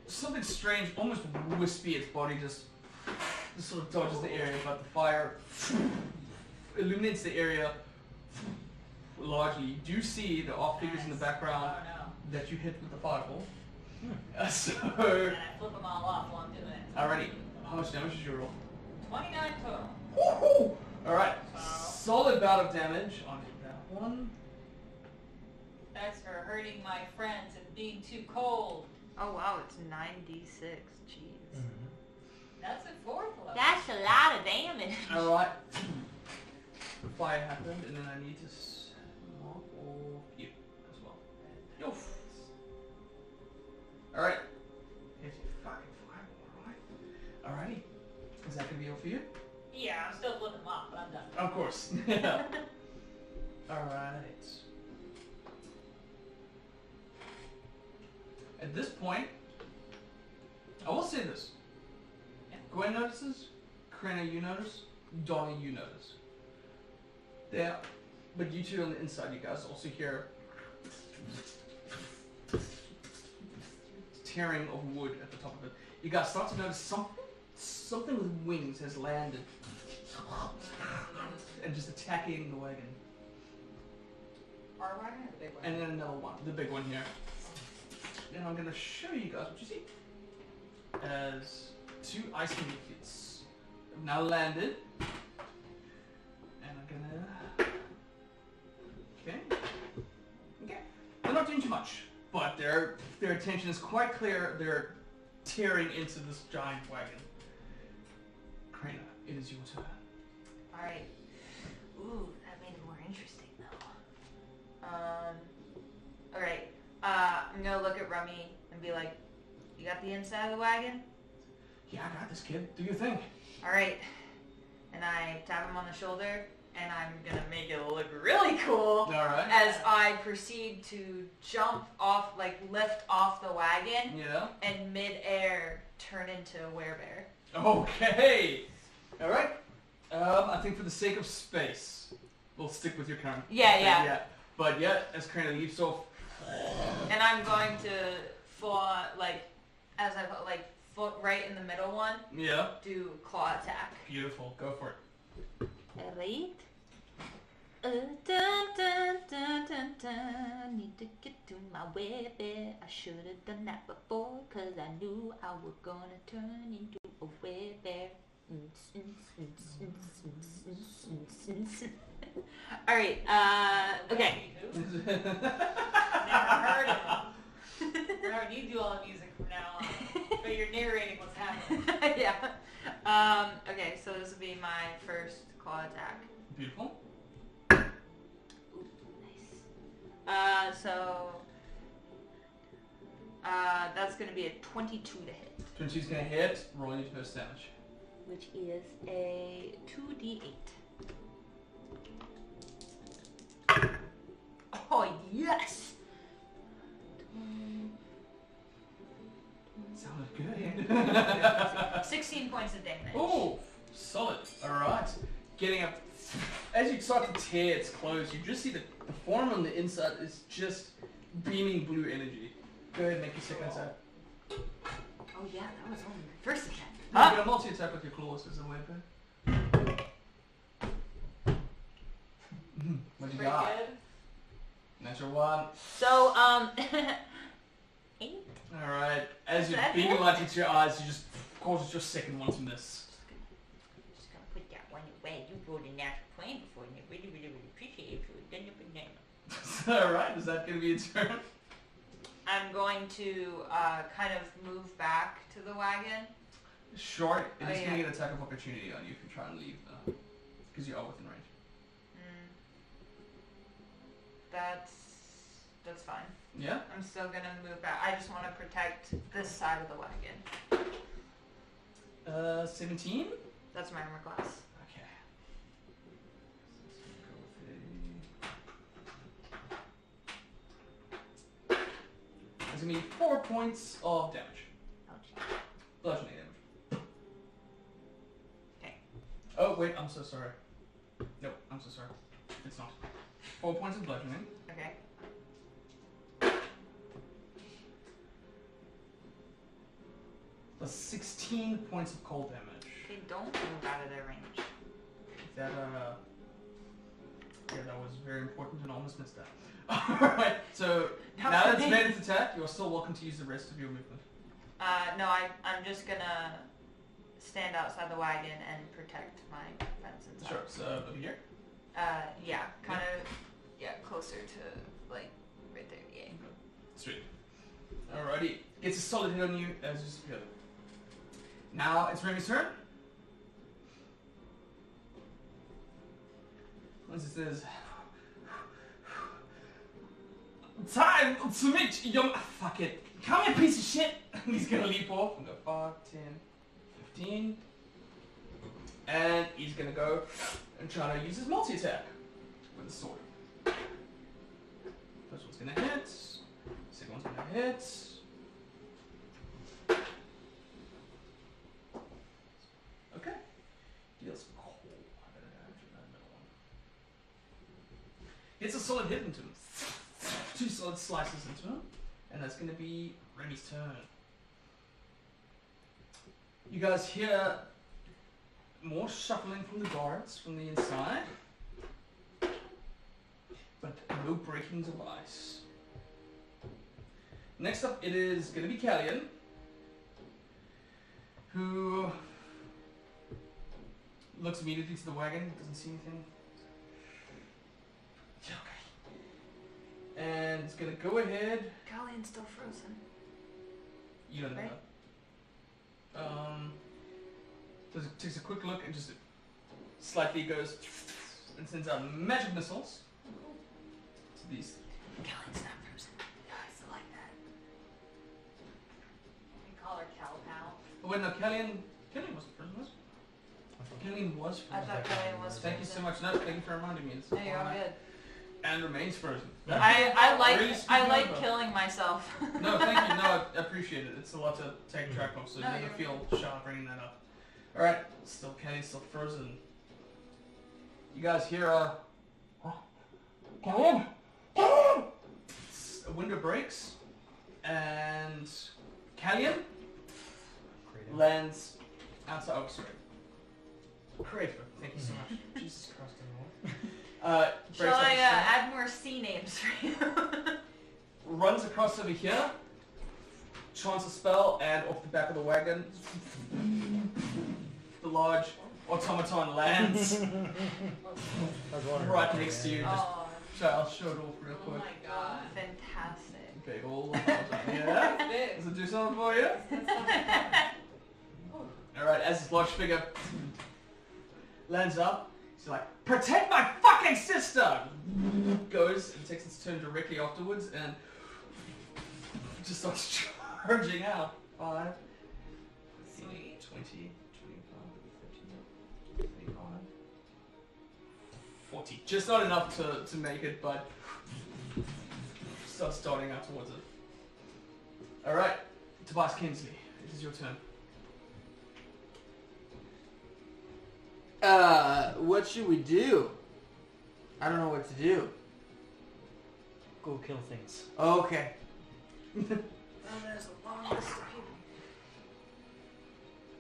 Something strange, almost wispy. Its body just sort of dodges the area, but the fire illuminates the area largely. You do see the off figures in the background Oh no. that you hit with the fireball. So, And I flip them all off while I'm doing it. alrighty. How much damage did you roll? 29 total. Woohoo! Alright. Wow. Solid bout of damage on that one. That's for hurting my friends and being too cold. Oh wow, it's 9d6. Jeez. Mm-hmm. That's a 4th level. That's a lot of damage. Alright. Fire happened, and then I need to mark off you as well. Yo. Alright. Here's your fucking fireball, alright? Alrighty. Is that gonna be all for you? Yeah, I'm still flipping them off, but I'm done. Of course. Yeah. Alright. At this point, I will say this. Gwen notices, Krena you notice, Donnie you notice. There, but you two on the inside, you guys also hear tearing of wood at the top of it. You guys start to notice something with wings has landed and just attacking the wagon. Our wagon or the big one? And then another one, the big one here. And I'm gonna show you guys what you see. As two ice meteors have now landed. And I'm gonna. Okay. Okay. They're not doing too much, but their attention is quite clear. They're tearing into this giant wagon. Krena, it is your turn. Alright. Ooh, that made it more interesting though. Alright. I'm gonna look at Rummy and be like, you got the inside of the wagon? Yeah, I got this, kid. Do your thing. Alright. And I tap him on the shoulder and I'm gonna make it look really cool. Alright. As I proceed to jump off, like lift off the wagon Yeah. and mid-air turn into a werebear. Okay. Alright. I think for the sake of space, we'll stick with your current. Yeah. But yeah, as Krena leaps off. And I'm going to fall, like, as I put, like, foot right in the middle one, Yeah. do claw attack. Beautiful. Go for it. Alright. Dun, dun, dun, dun, dun. Need to get to my werebear. I should have done that before, cause I knew I was gonna turn into a werebear. Alright, okay. Never heard of it. We're having you do all the music from now on. But you're narrating what's happening. Yeah. Okay, so this will be my first claw attack. Beautiful. Ooh, nice. That's gonna be a 22 to hit. 22's gonna hit. Roll your first damage. Which is a 2d8. Oh, yes! Sounded good. 16 points of damage. Oh, solid. Alright. Getting up. As you start to tear its clothes, you just see the form on the inside is just beaming blue energy. Go ahead and make your second attack. Oh, yeah, that was only my first attack. You get a multi-attack with your claws as a weapon. What you Pretty got? good. Natural one. So, 8? Alright. As Is your that beaming it? light hits your eyes, you just causes your second one to miss. Just gonna put that one away. You rolled a natural 20 before, and I really, really, really appreciate it if you had done your banana. Alright, is that going to be a turn? I'm going to kind of move back to the wagon. Sure, it is yeah. going to get attack of opportunity on you if you try and leave, though. Because you are within range. That's fine. Yeah? I'm still gonna move back. I just want to protect this side of the wagon. 17? That's my armor class. Okay. There's going to be 4 points of damage. Ouch. Bludgeoning damage. Okay. Oh, wait, I'm so sorry. Nope, I'm so sorry. It's not. 4 points of bludgeoning. Okay. Plus 16 points of cold damage. They don't move out of their range. That, yeah, that was very important and almost missed that. Alright, so now that it's made its attack, you're still welcome to use the rest of your movement. No, I'm just gonna stand outside the wagon and protect my fence and stuff. Sure, so over here? Yeah, kind of, closer to, like, right there, yeah. Sweet. Alrighty. Gets a solid hit on you as you disappear. Now it's Remy's turn. Once it says, time to meet your... Fuck it. Come here, piece of shit! He's gonna leap off and go 5, 10, 15. And he's gonna go and try to use his multi-attack with the sword. First one's gonna hit. Second one's gonna hit. Okay. Deals cold. I better damage in that middle one. Gets a solid hit into him. 2 solid slices into him. And that's gonna be Remy's turn. You guys hear more shuffling from the guards from the inside. But no breakings of ice. Next up, it is going to be Callian, who looks immediately to the wagon, doesn't see anything. Okay. And it's going to go ahead. Galleon's still frozen. You don't know. Right. Takes a quick look and just slightly goes and sends out magic missiles. To these. Galleon's not frozen. No, I still like that. We call her Cal Pal. Oh wait, no, Callian wasn't frozen, was he? Callian was I frozen. thought Galleon was frozen. Thank you so much. No, thank you for reminding me. It's No, you're all fine. good. And remains frozen. I Really speaking like over. killing myself. No, thank you. No, I appreciate it. It's a lot to take track of, so No, you never you're feel shy bringing that up. Alright, still Callian's still frozen. You guys hear Callian? A window breaks, and Callian lands outside. Oh, sorry. Creator, thank you so much. Jesus Christ, everyone. Shall I add more C names for you? Runs across over here, chants a spell, and off the back of the wagon, the large automaton lands right next to you. Just, Oh, I'll show it off real Oh quick. my god. fantastic. Big old automaton. Yeah? Big. Does it do something for you? Alright, as this large figure lands up, he's like, protect my fucking sister! Goes and takes its turn directly afterwards and just starts charging out. 5, 20, 25, 30, 35, 40. Just not enough to make it, but starts darting out towards it. Alright, Tobias Kinsley, this is your turn. What should we do? I don't know what to do. Go kill things. Okay. Oh, there's a long list of people.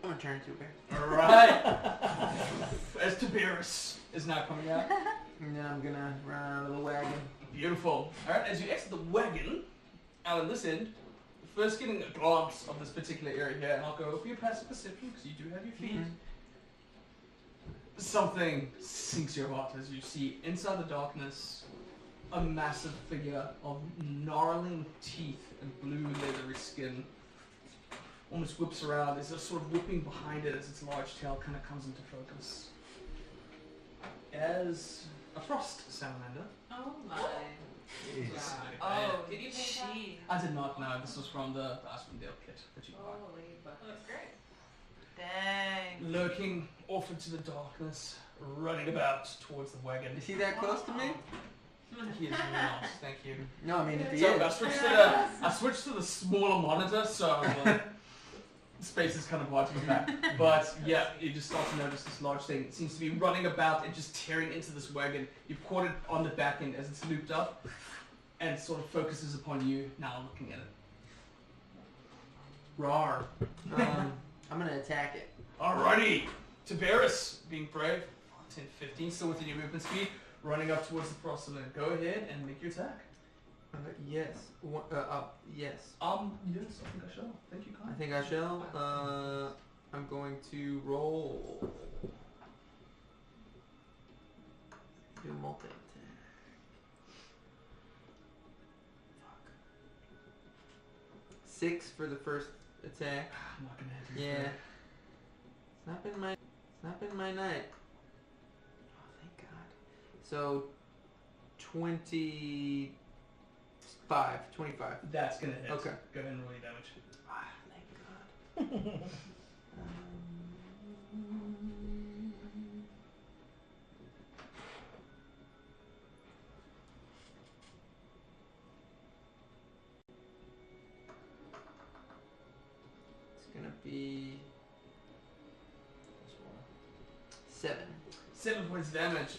I'm gonna turn to okay. Alright. As Tiberius is now coming out. And then I'm gonna run out of the wagon. Beautiful. Alright, as you exit the wagon, out on this end, first getting a glance of this particular area here, and I'll go for your passive perception because you do have your feet. Something sinks your heart as you see inside the darkness a massive figure of gnarling teeth and blue leathery skin. Almost whips around. There's a sort of whipping behind it as its large tail kind of comes into focus. As a frost salamander. Oh my. Jeez. Oh, did you paint that? Gee. I did not know. This was from the Aspendale kit that you bought. Holy buckets. That's great. Dang. Lurking off into the darkness, running about towards the wagon. Is he that close to me? He is not. Thank you. No, I mean if he So is. I switched to the smaller monitor, so space is kind of hard to look at. But yeah, you just start to notice this large thing. It seems to be running about and just tearing into this wagon. You've caught it on the back end as it's looped up, and sort of focuses upon you now looking at it. Rawr. I'm gonna attack it. Alrighty, Tiberius, being brave, 10, 15, still within your movement speed, running up towards the proselyte. Go ahead and make your attack. Yes. Yes. Yes, I think I shall. Thank you, I Kyle. think I shall. I'm going to roll. Do multi attack. Fuck. 6 for the first attack. I'm not gonna hit you. Yeah. It's not been my night. Oh, thank God. So 25. That's gonna hit. Okay. Go ahead and roll your damage. Ah, thank God. It's gonna be 7. 7 points of damage.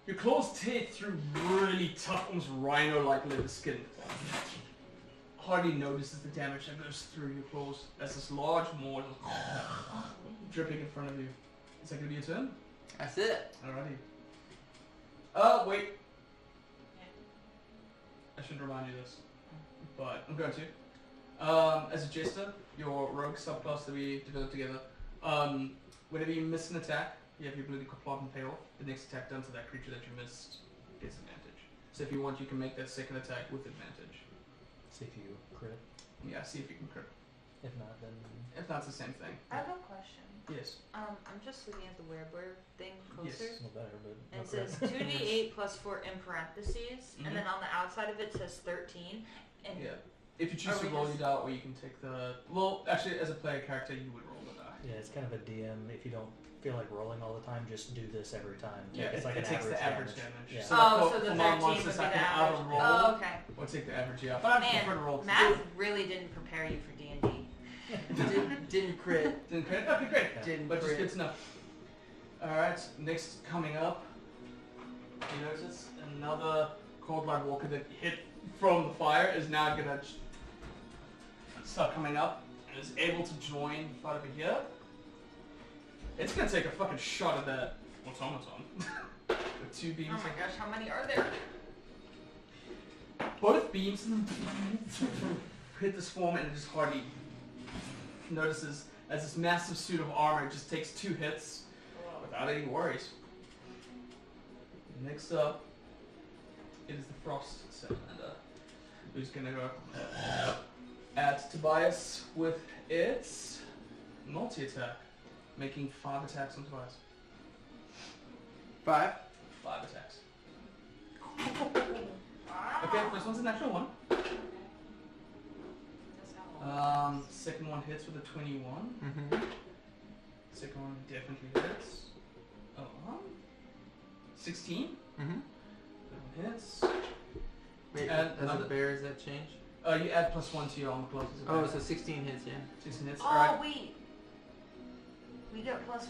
Your claws tear through really tough, almost rhino-like leather skin. Hardly notices the damage that goes through your claws as this large maw is dripping in front of you. Is that gonna be your turn? That's it. Alrighty. Wait. I shouldn't remind you of this, but I'm going to. As a jester, your rogue subclass that we developed together, whenever you miss an attack, you have your ability to plot and pay off. The next attack done to that creature that you missed gets advantage. So if you want, you can make that second attack with advantage. See if you crit. Yeah, see if you can crit. If not, then If not, it's the same thing. I have a question. Yes. I'm just looking at the wereblur thing closer. Yes. no better, but And no it says crit. 2d8 plus 4 in parentheses, Mhm. and then on the outside of it says 13. And Yeah. If you choose Are to we roll just- your die, or you can take the... Well, actually, as a player character, you would roll the die. Yeah, it's kind of a DM. If you don't feel like rolling all the time, just do this every time. Yeah, it's like it an takes average the average damage. damage. Yeah. So oh, for- so the for 13 my would monsters, be the I can average. either roll Oh, okay. or take the average, yeah. But I prefer to roll. Math really didn't prepare you for D&D. Didn't crit. Didn't crit? Okay, great. Yeah. Didn't But just crit. good to know. Alright, next coming up, you notice another cold light walker that hit from the fire is now gonna start coming up and is able to join right over here. It's gonna take a fucking shot at that automaton with 2 beams. Oh my gosh, how many are there? Both beams hit this form and it just hardly notices as this massive suit of armor just takes 2 hits without any worries. Next up is the Frost Salamander, who's gonna go at Tobias with its multi-attack, making 5 attacks on Tobias. 5. 5 attacks. Okay, first one's a natural 1. Second one hits with a 21. Mm-hmm. Second one definitely hits. 16. Mm-hmm. That one hits. Wait, And as another- a bear, is that change? You add +1 to your armor class. as a Oh, bear. so 16 hits, yeah. 16 hits. Oh, Alright. wait. We get +1?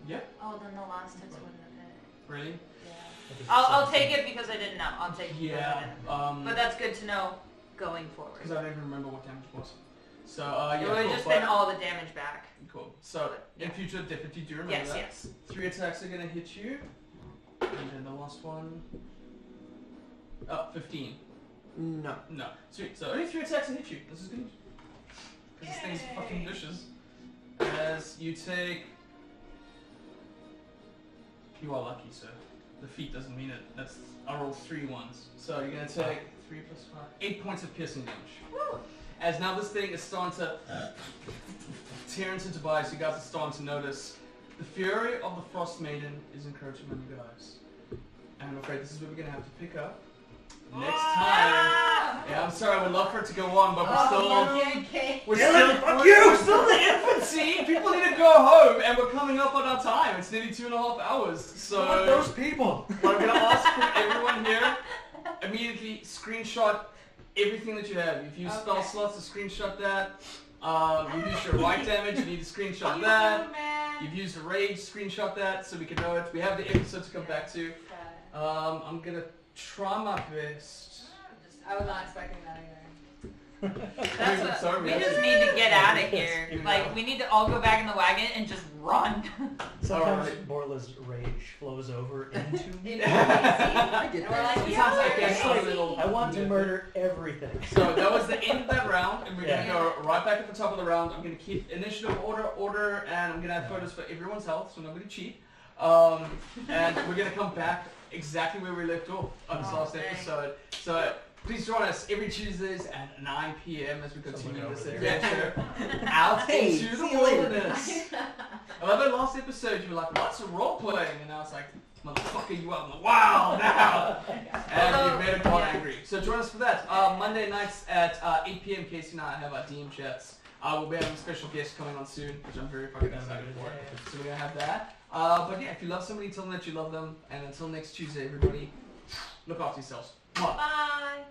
Yeah. Oh, then the last hits wouldn't have hit. Really? Yeah. If it's I'll 17. take it because I didn't know. I'll take it because I Yeah. didn't know. But that's good to know going forward. Because I don't even remember what damage was. So, It yeah, would have cool. just but- been all the damage back. Cool. So, in Yeah. future, if you do remember Yes, that, yes. 3 attacks are going to hit you. And then the last one... 15. No. No. Sweet. So only 3 attacks to hit you. This is good. Because this thing's fucking vicious. As you take... You are lucky, sir. the feat doesn't mean it. I rolled 3 ones. So you're gonna take 3 plus 5, 8 points of piercing damage. As now this thing is starting to tear into Tobias, you guys are starting to notice the fury of the Frost Maiden is encroaching on you guys. And I'm afraid this is where we're gonna have to pick up next time. Yeah, I'm sorry, I would love for it to go on, but we're still in the infancy. People need to go home, and we're coming up on our time. It's nearly 2.5 hours. So What those people? what I'm gonna ask from everyone here, immediately screenshot everything that you have. If you use spell slots to screenshot that. You've used your right damage, you need to screenshot that. You've used a rage, screenshot that so we can know it. We have the episode to come back to. I'm gonna try my best. I was not expecting that either. We just need to get out of here. Like, we need to all go back in the wagon and just run. Sometimes Borla's rage flows over into me. I get And we're that. like, It sounds like yeah, a little. I want to murder everything. So that was the end of that round, and we're Yeah. gonna go right back at the top of the round. I'm gonna keep initiative order, and I'm gonna have photos for everyone's health, so nobody cheat. And we're gonna come back exactly where we left off on this last episode. So please join us every Tuesdays at 9 p.m. as we continue this adventure out into the wilderness. I love that last episode. You were like, "What's role playing?" And I was like, "Motherfucker, you out in the wild now!" And you made it quite angry. So join us for that. Monday nights at 8 p.m. Casey and I have our DM chats. We'll be having a special guest coming on soon, which I'm very fucking excited for. So we're gonna have that. But yeah, if you love somebody, tell them that you love them. And until next Tuesday, everybody, look after yourselves. Mwah. Bye.